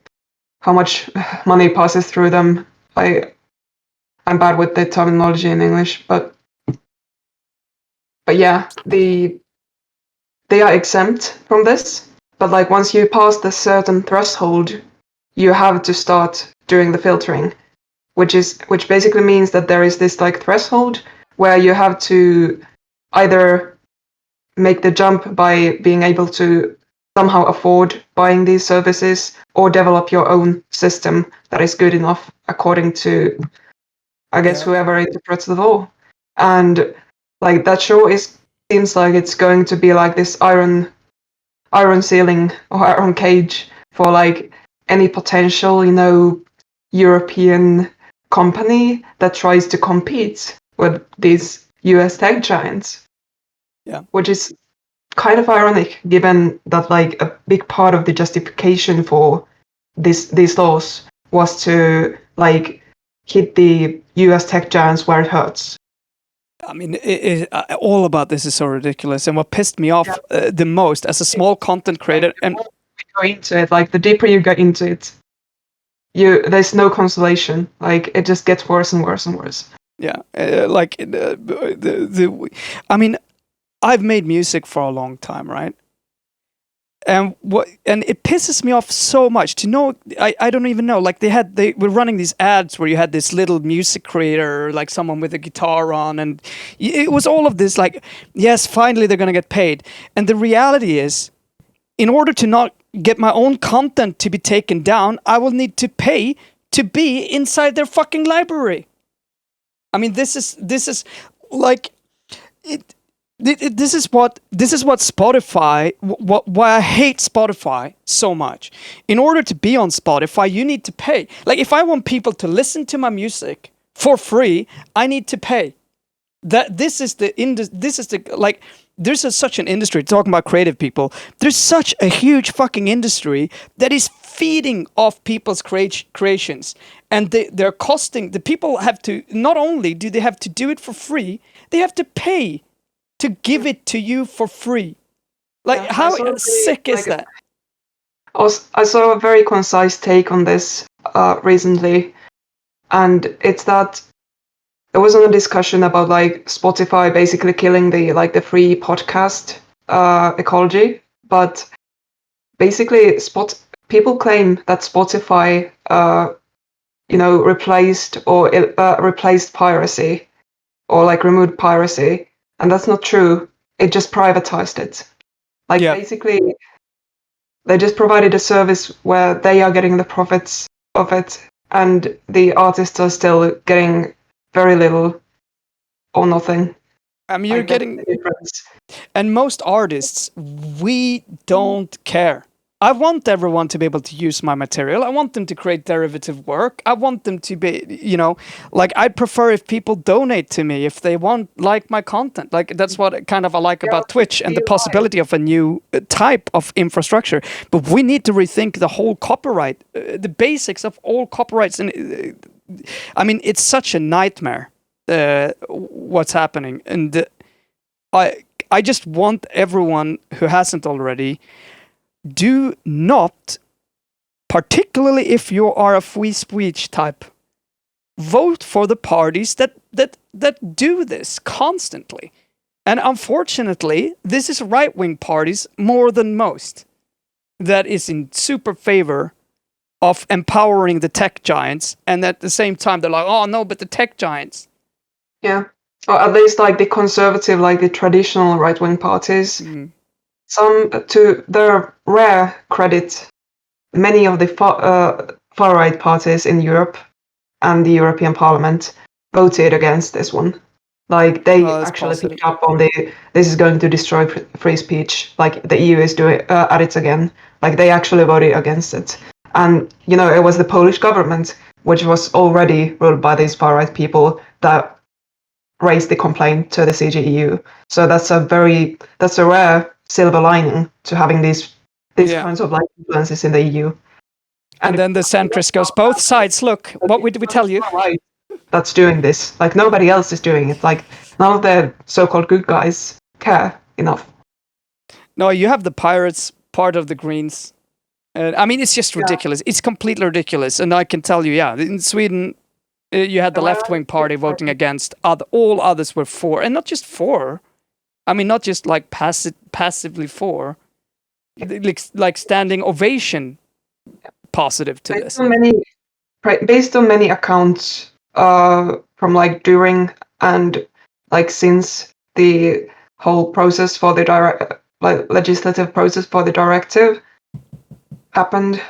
how much money passes through them. I'm bad with the terminology in English, but yeah, they are exempt from this. But like once you pass the certain threshold, you have to start doing the filtering, which basically means that there is this like threshold where you have to either make the jump by being able to somehow afford buying these services or develop your own system that is good enough according to, I guess, whoever interprets the law. And like that seems like it's going to be like this iron ceiling or iron cage for like any potential, European company that tries to compete with these US tech giants. Yeah. Which is kind of ironic, given that like a big part of the justification for these laws was to like hit the US tech giants where it hurts. I mean, all about this is so ridiculous, and what pissed me off the most as a small content creator, and go into it, like the deeper you go into it, there's no consolation. Like it just gets worse and worse and worse. Yeah, I mean, I've made music for a long time, right? And it pisses me off so much to know. I don't even know. Like they were running these ads where you had this little music creator, like someone with a guitar on, and it was all of this. Like, yes, finally they're gonna get paid. And the reality is, in order to not get my own content to be taken down, I will need to pay to be inside their fucking library. I mean, this is like it. This is what Spotify. Why I hate Spotify so much. In order to be on Spotify, you need to pay. Like if I want people to listen to my music for free, I need to pay. This is like there's such an industry. Talking about creative people, there's such a huge fucking industry that is feeding off people's creations, and they're costing. The people have to not only do they have to do it for free, they have to pay to give it to you for free. Like, Yeah, I how saw a sick is like, that? I saw a very concise take on this recently, and it's that there wasn't a discussion about like Spotify basically killing the free podcast ecology, but basically people claim that Spotify replaced piracy or like removed piracy, and that's not true. It just privatized it. Like Yeah. basically they just provided a service where they are getting the profits of it, and the artists are still getting very little or nothing. I mean, you're Like, that's getting, the difference. and most artists, we don't care. I want everyone to be able to use my material. I want them to create derivative work. I want them to be, like, I'd prefer if people donate to me if they want, like, my content. Like, that's what kind of I like about Twitch and the possibility of a new type of infrastructure. But we need to rethink the whole copyright, the basics of all copyrights. And I mean, it's such a nightmare, what's happening. And I just want everyone who hasn't already, do not, particularly if you are a free speech type, vote for the parties that do this constantly. And unfortunately, this is right-wing parties more than most that is in super favor of empowering the tech giants, and at the same time they're like, oh no, but the tech giants. Yeah, or at least like the conservative, like the traditional right-wing parties. Some, to their rare credit, many of the far-right parties in Europe and the European Parliament voted against this one. Like they actually picked up on this is going to destroy free speech. Like the EU is doing at it again. Like they actually voted against it, and it was the Polish government, which was already ruled by these far-right people, that raised the complaint to the CGEU. So that's a rare silver lining to having these kinds of like influences in the EU. And then the centrist goes, both sides, look, what did we tell you? Right. That's doing this. Like nobody else is doing it. Like none of the so-called good guys care enough. No, you have the pirates, part of the Greens. I mean, it's just ridiculous. It's completely ridiculous. And I can tell you, in Sweden, you had the left-wing party voting against. All others were for. And not just for. I mean, not just like passively for. Like standing ovation positive to this. Based on many accounts from like during and like since the whole process for the legislative process for the directive happened,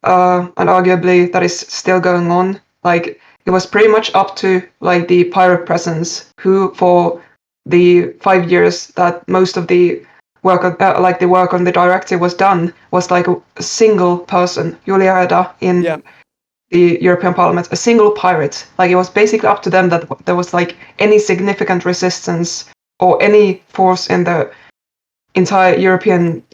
and arguably that is still going on. Like it was pretty much up to like the pirate presence, who for the 5 years that most of the work on the directive was done, was like a single person, Julia Reda, in the European Parliament, a single pirate. Like it was basically up to them that there was like any significant resistance or any force in the entire European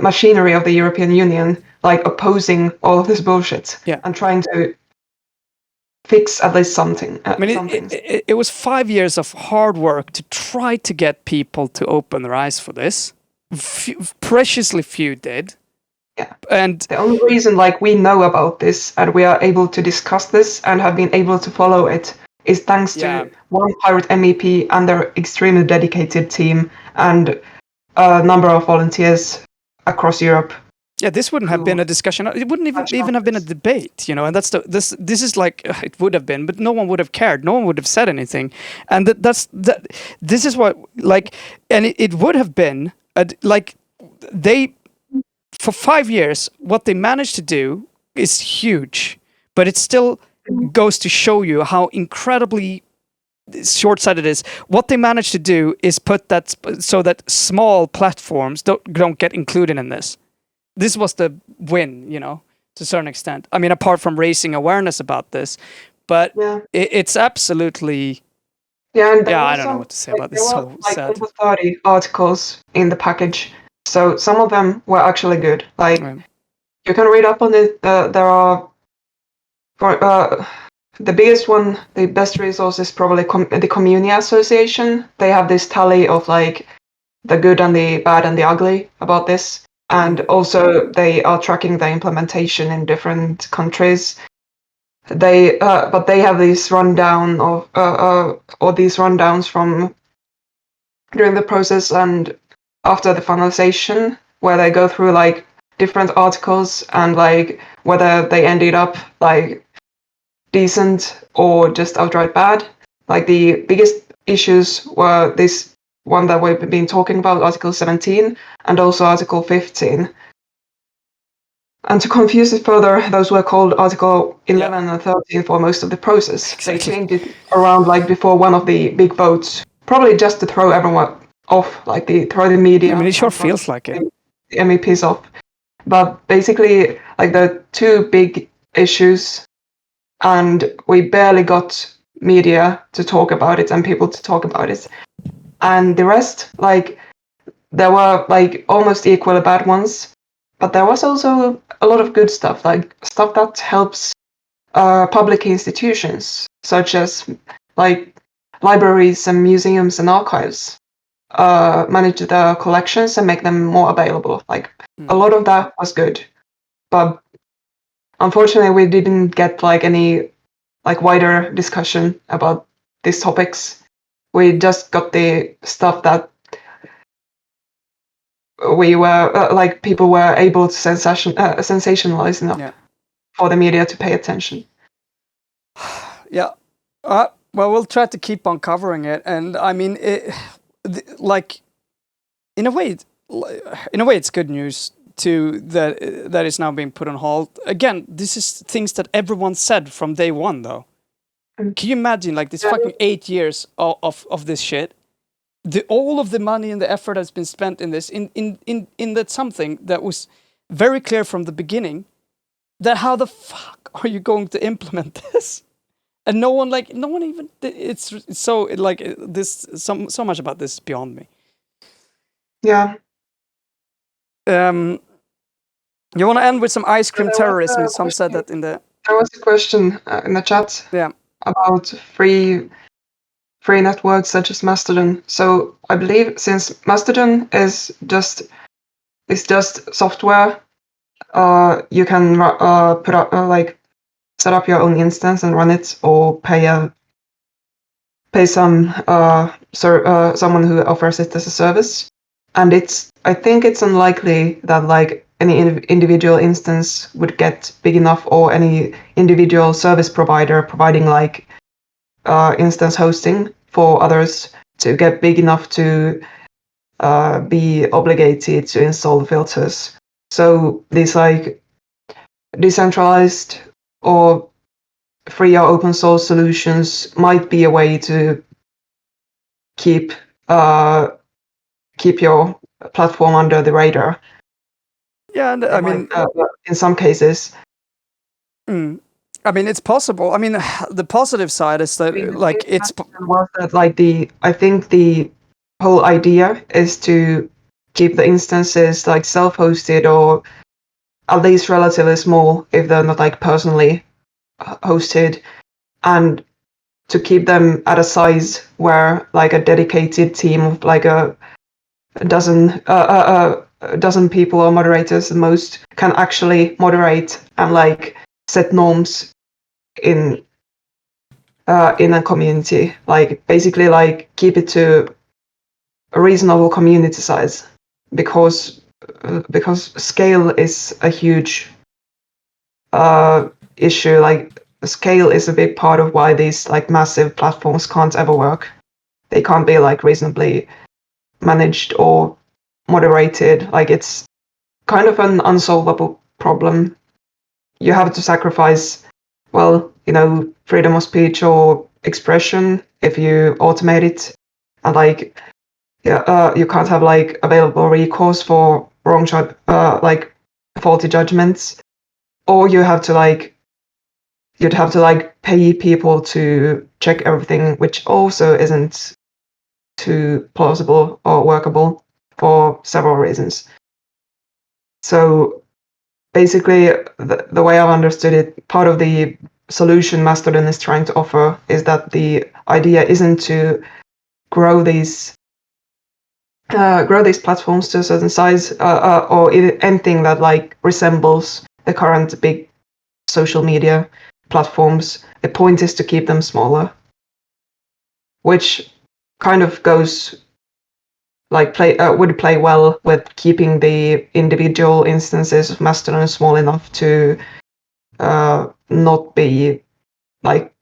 machinery of the European Union, like opposing all of this bullshit and trying to fix at least something. I mean, it was 5 years of hard work to try to get people to open their eyes for this. Preciously few did. Yeah. And the only reason like we know about this and we are able to discuss this and have been able to follow it is thanks to one pirate MEP and their extremely dedicated team and a number of volunteers across Europe. Yeah, this wouldn't have been a discussion. It wouldn't even have been a debate, and that's this is like it would have been, but no one would have cared. No one would have said anything, and this is what like, and it would have been like they for 5 years what they managed to do is huge, but it still goes to show you how incredibly short-sighted it is. What they managed to do is put that so that small platforms don't get included in this. This was the win, to a certain extent. I mean, apart from raising awareness about this, but it's absolutely... I don't know what to say about this. So sad. Over 30 articles in the package, so some of them were actually good. Like, you can read up on it. There are the biggest one, the best resource is probably the Community Association. They have this tally of like the good and the bad and the ugly about this. And also they are tracking the implementation in different countries. But they have this rundown of or these rundowns from during the process and after the finalization, where they go through like different articles and like whether they ended up like decent or just outright bad. Like the biggest issues were this one that we've been talking about, Article 17, and also Article 15. And to confuse it further, those were called Article 11 and 13 for most of the process. Exactly. They changed it around like before one of the big votes, probably just to throw everyone off, like throw the media. I mean, it sure and throw feels like it. the MEPs off. But basically, like the two big issues, and we barely got media to talk about it and people to talk about it. And the rest, like, there were like almost equally bad ones, but there was also a lot of good stuff, like stuff that helps public institutions, such as like libraries and museums and archives, manage their collections and make them more available. Like a lot of that was good, but unfortunately we didn't get like any like wider discussion about these topics. We just got the stuff that we were like people were able to sensationalize enough for the media to pay attention. Yeah. Well, we'll try to keep on covering it, and I mean, like, in a way, it's good news too that is now being put on hold. Again, this is things that everyone said from day one, though. Can you imagine, like, this fucking 8 years of this shit? All of the money and the effort that's been spent in this, in that something that was very clear from the beginning, that how the fuck are you going to implement this? And no one even, it's so, like, this, so much about this is beyond me. Yeah. You want to end with some ice cream terrorism? Some said that in the... There was a question in the chat about free networks such as Mastodon. So I believe since Mastodon is just software, you can put up like set up your own instance and run it, or pay some someone who offers it as a service. And I think it's unlikely that like any individual instance would get big enough, or any individual service provider providing like instance hosting for others to get big enough to be obligated to install the filters. So these like decentralized or free or open source solutions might be a way to keep your platform under the radar. Yeah, and I mean, in some cases. I mean, it's possible. I mean, the positive side is that, like, it's I think the whole idea is to keep the instances like self-hosted, or at least relatively small if they're not like personally hosted, and to keep them at a size where like a dedicated team of like a dozen people or moderators at most can actually moderate and like set norms in a community, like basically like keep it to a reasonable community size, because scale is a huge issue. Like scale is a big part of why these like massive platforms can't ever work. They can't be like reasonably managed or moderated. Like it's kind of an unsolvable problem. You have to sacrifice, well, freedom of speech or expression if you automate it, and like you can't have like available recourse for wrong like faulty judgments, or you'd have to like pay people to check everything, which also isn't too plausible or workable for several reasons. So basically, the way I've understood it, part of the solution Mastodon is trying to offer is that the idea isn't to grow these platforms to a certain size or anything that like resembles the current big social media platforms. The point is to keep them smaller, which kind of goes like would play well with keeping the individual instances of Mastodon small enough to not be like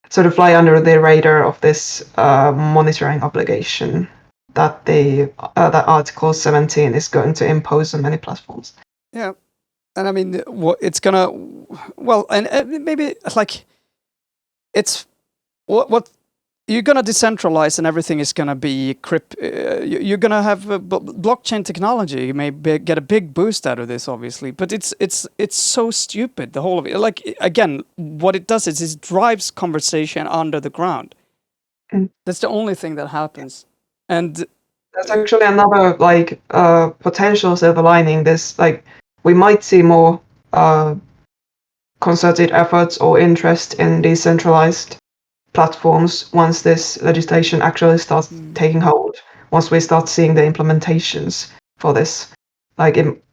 sort of fly under the radar of this monitoring obligation that that Article 17 is going to impose on many platforms. Yeah, and I mean, what it's gonna, well, and maybe like, it's what you're gonna decentralize, and everything is gonna be you're gonna have blockchain technology. You may get a big boost out of this, obviously, but it's so stupid. The whole of it, like again, what it does is it drives conversation under the ground. Mm. That's the only thing that happens, and there's actually another like potential silver lining. This like we might see more concerted efforts or interest in decentralized platforms once this legislation actually starts taking hold. Once we start seeing the implementations for this, like it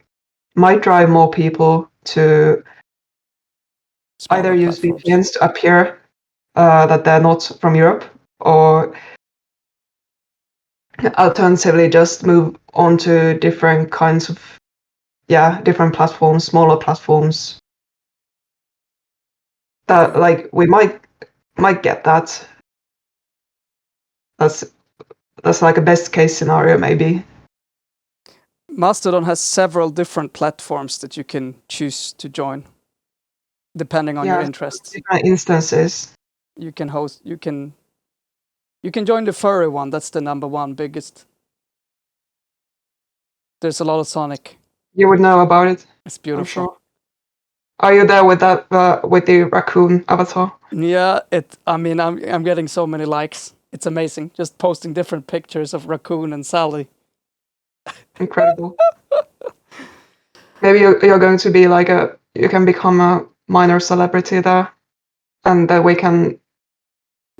might drive more people to either use VPNs to appear that they're not from Europe, or alternatively just move on to different kinds of different platforms, smaller platforms that like we might get that. That's like a best case scenario, maybe. Mastodon has several different platforms that you can choose to join, depending on your interests. Different instances. You can host. You can join the furry one. That's the number one biggest. There's a lot of Sonic. You would know about it. It's beautiful. I'm sure. Are you there with that with the raccoon avatar? Yeah, I mean, I'm getting so many likes. It's amazing. Just posting different pictures of Raccoon and Sally. Incredible. Maybe you're going to be like you can become a minor celebrity there, and that we can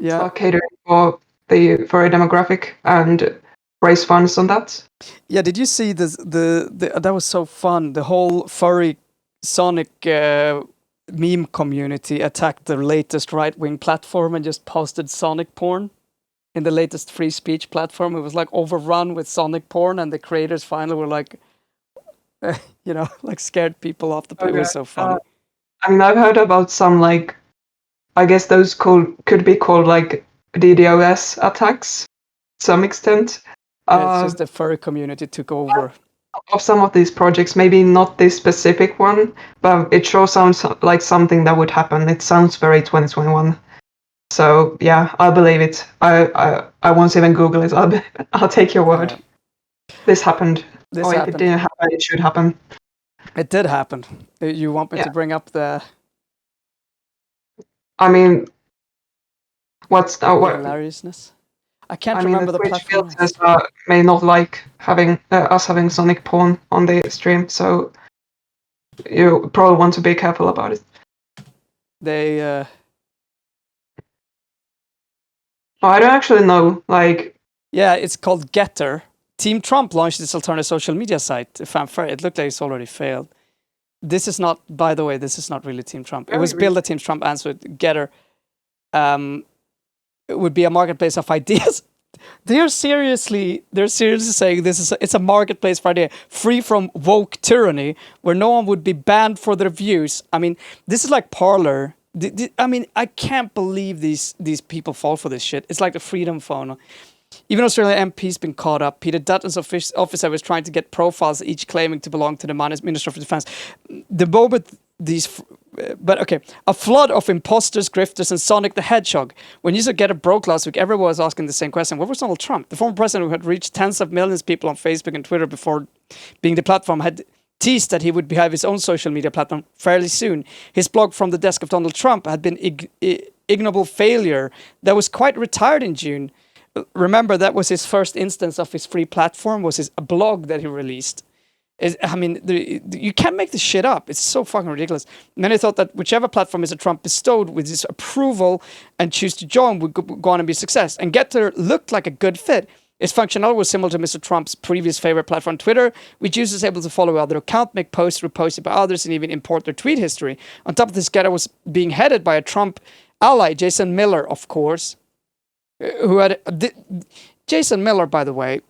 start catering for the furry demographic and raise funds on that. Yeah, did you see this? That was so fun. The whole furry Sonic meme community attacked the latest right-wing platform and just posted Sonic porn in the latest free speech platform. It was like overrun with Sonic porn, and the creators finally were like, like scared people off the. It was so funny. I mean, I've heard about some like, I guess those could be called like DDoS attacks to some extent. It's just the furry community took over. Of some of these projects, maybe not this specific one, but it sure sounds like something that would happen. It sounds very 2021. So yeah, I believe it. I won't even Google it. I'll take your word. This happened. If it didn't happen, it should happen. It did happen. You want me to bring up the? I mean, what's the hilariousness? I can't remember the platform. Filters may not like having us having Sonic porn on the stream, so you probably want to be careful about it. They. I don't actually know. Like. Yeah, it's called Getter. Team Trump launched this alternative social media site. Fanfare. It looked like it's already failed. This is not, by the way, this is not really Team Trump. It was built at Team Trump answered Getter. It would be a marketplace of ideas. They're seriously saying it's a marketplace for idea, free from woke tyranny, where no one would be banned for their views. I mean, this is like Parler. I mean, I can't believe these people fall for this shit. It's like the Freedom Phone. Even Australian MP's been caught up. Peter Dutton's officer was trying to get profiles, each claiming to belong to the Minister of Defense. The moment but okay, a flood of imposters, grifters, and Sonic the Hedgehog. When User Getter broke last week, everyone was asking the same question. What was Donald Trump? The former president, who had reached tens of millions of people on Facebook and Twitter before being the platform, had teased that he would have his own social media platform fairly soon. His blog From the Desk of Donald Trump had been ignoble failure that was quite retired in June. Remember, that was his first instance of his free platform, was a blog that he released. I mean, you can't make this shit up. It's so fucking ridiculous. And then I thought that whichever platform Mr. Trump bestowed with his approval and choose to join would go on and be a success. And Getter looked like a good fit. Its functionality was similar to Mr. Trump's previous favorite platform, Twitter, which users able to follow other accounts, make posts reposted by others, and even import their tweet history. On top of this, Getter was being headed by a Trump ally, Jason Miller, of course, who had... Jason Miller, by the way...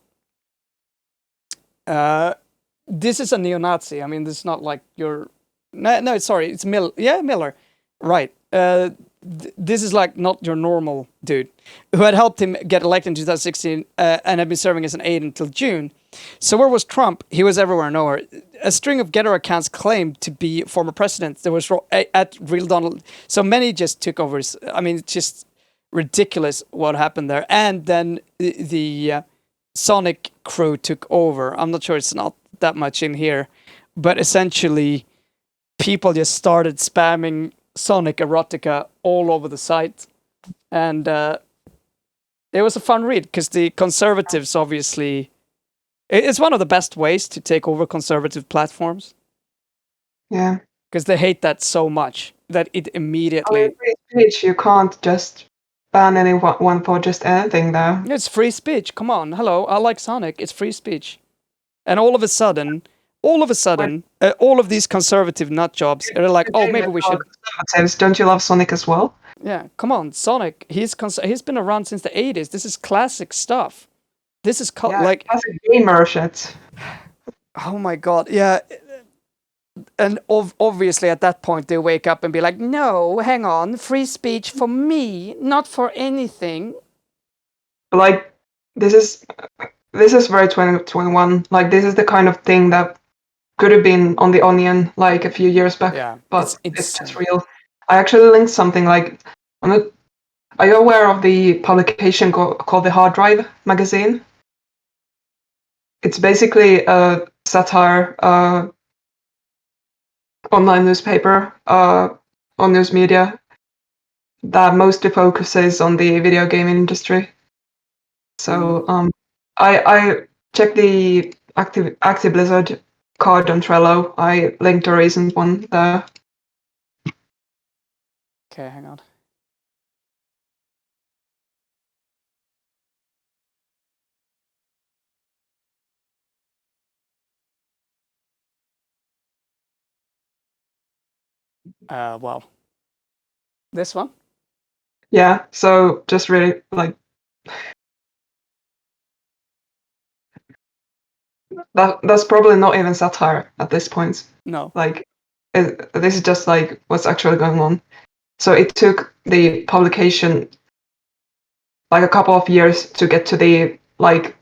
this is a neo-Nazi. I mean, this is not like your... No, sorry, it's Miller. Yeah, Miller. Right. This is like not your normal dude who had helped him get elected in 2016 and had been serving as an aide until June. So where was Trump? He was everywhere and nowhere. A string of Getter accounts claimed to be former presidents. There was at Real Donald. So many just took over. I mean, it's just ridiculous what happened there. And then the Sonic crew took over. I'm not sure, it's not that much in here, but essentially people just started spamming Sonic erotica all over the site, and it was a fun read because the conservatives obviously, it's one of the best ways to take over conservative platforms. Yeah, because they hate that so much that it immediately... I mean, free speech, you can't just ban anyone for just anything though. It's free speech, come on, hello, I like Sonic, it's free speech. And all of a sudden, all of these conservative nut jobs are like, oh, maybe we should... Don't you love Sonic as well? Yeah, come on, Sonic, he's been around since the 80s. This is classic stuff. This is like... classic gamer shit. Oh my god, yeah. And obviously at that point they wake up and be like, no, hang on, free speech for me, not for anything. Like, this is very 2021. Like, this is the kind of thing that could have been on the Onion like a few years back, but it's just real. I actually linked something like, are you aware of the publication called the Hard Drive magazine? It's basically a satire online newspaper on news media that mostly focuses on the video gaming industry. So I checked the Active Blizzard card on Trello. I linked a recent one there. Okay, hang on. Wow. This one? Yeah, so just really like that's probably not even satire at this point. No. Like, this is just like what's actually going on. So it took the publication like a couple of years to get to the like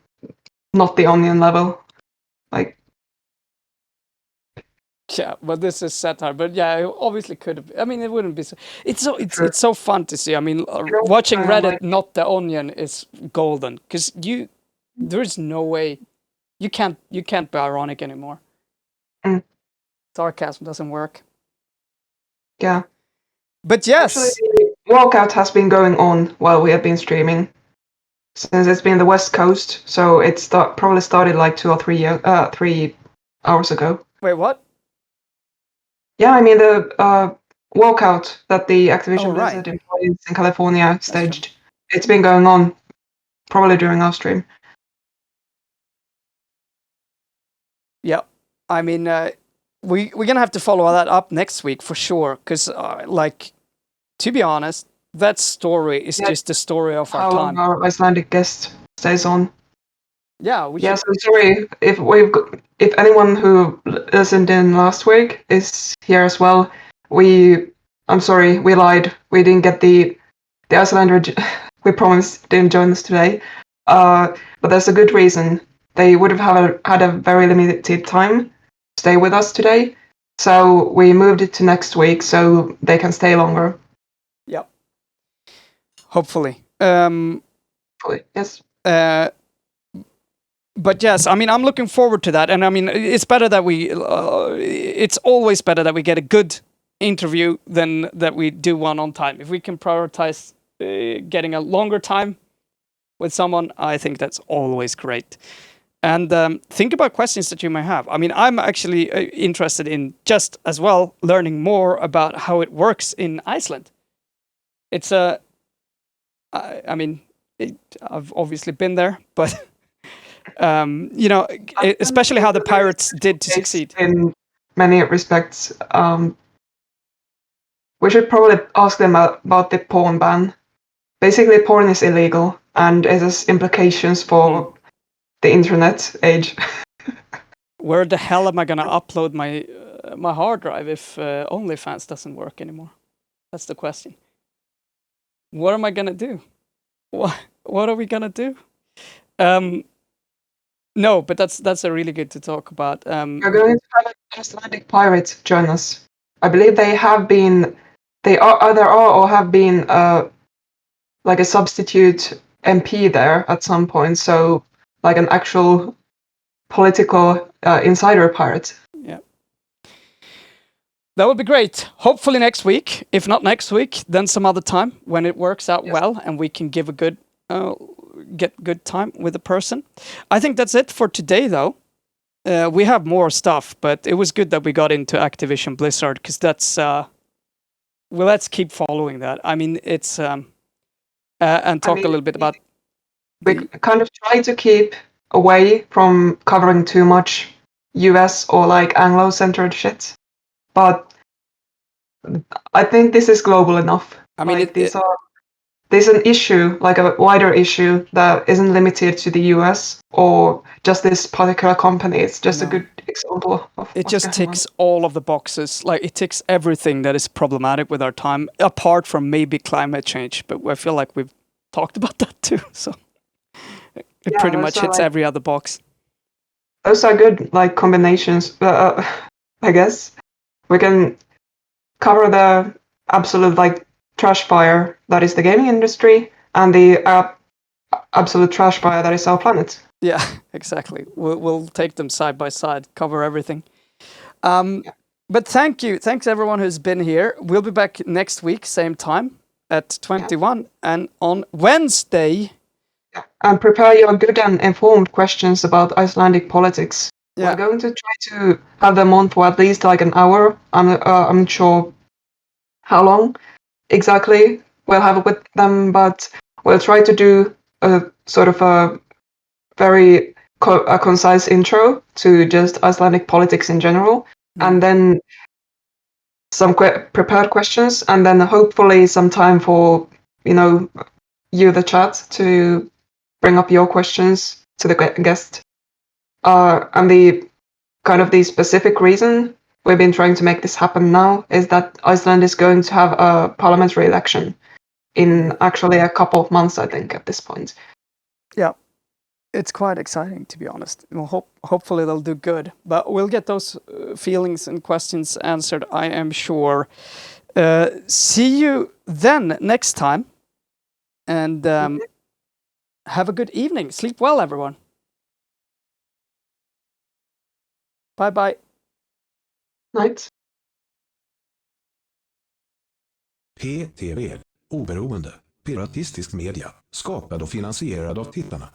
not the Onion level. Like, yeah, but this is satire. But yeah, it obviously could have. I mean, it wouldn't be so. It's so fun to see. I mean, watching Reddit, not the Onion, is golden because there is no way you can't be ironic anymore. Sarcasm doesn't work. Yeah. But yes, actually, the walkout has been going on while we have been streaming since it's been the West Coast. So it probably started like 2 or 3 hours ago. Wait, what? Yeah, I mean the walkout that the Activision Blizzard employees in California staged. It's been going on probably during our stream. Yeah, I mean, we're gonna have to follow that up next week for sure. Because, like, to be honest, that story is just the story of our time. How our Icelandic guest stays on. Yeah, so sorry if anyone who listened in last week is here as well. I'm sorry, we lied. We didn't get the Icelander. We promised didn't join us today. But there's a good reason. They would have had a very limited time to stay with us today, so we moved it to next week so they can stay longer. Yep. Hopefully. Hopefully, yes. But yes, I mean, I'm looking forward to that. And I mean, it's better that it's always better that we get a good interview than that we do one on time. If we can prioritize getting a longer time with someone, I think that's always great. And think about questions that you may have. I mean, I'm actually interested in just as well learning more about how it works in Iceland. It's I mean, I've obviously been there, but especially how the pirates did to succeed. In many respects, we should probably ask them about the porn ban. Basically, porn is illegal, and it has implications for the internet age. Where the hell am I gonna upload my hard drive if OnlyFans doesn't work anymore? That's the question. What am I gonna do? What are we gonna do? No, but that's a really good to talk about. You're going to have an Icelandic pirate join us. I believe there are or have been like a substitute MP there at some point. So like an actual political insider pirate. Yeah. That would be great. Hopefully next week. If not next week, then some other time when it works out well and we can give a good get good time with the person. I think that's it for today, though. We have more stuff, but it was good that we got into Activision Blizzard because that's well, let's keep following that. I mean, it's and talk a little bit about. We kind of try to keep away from covering too much US or like Anglo-centered shit, but I think this is global enough. I mean, like, there's an issue, like a wider issue that isn't limited to the US or just this particular company. It's just a good example of it just ticks all of the boxes. Like it ticks everything that is problematic with our time, apart from maybe climate change. But I feel like we've talked about that too. So it pretty much hits every other box. Those are good, like combinations. I guess we can cover the absolute like trash fire that is the gaming industry and the absolute trash fire that is our planet. Yeah, exactly. We'll take them side by side, cover everything. But thank you. Thanks everyone who's been here. We'll be back next week, same time at 21 and on Wednesday. And prepare your good and informed questions about Icelandic politics. Yeah. We're going to try to have them on for at least like an hour. I'm not sure how long exactly we'll have with them, but we'll try to do a sort of a very concise intro to just Icelandic politics in general, and then some prepared questions, and then hopefully some time for you, the chat, to bring up your questions to the guest. And the specific reason we've been trying to make this happen now is that Iceland is going to have a parliamentary election in actually a couple of months, I think, at this point. Yeah, it's quite exciting, to be honest. Well, hopefully they'll do good, but we'll get those feelings and questions answered, I am sure. See you then next time, and have a good evening. Sleep well, everyone. Bye-bye. Night. PTV, oberoende, piratistisk media, skapad och finansierad av tittarna.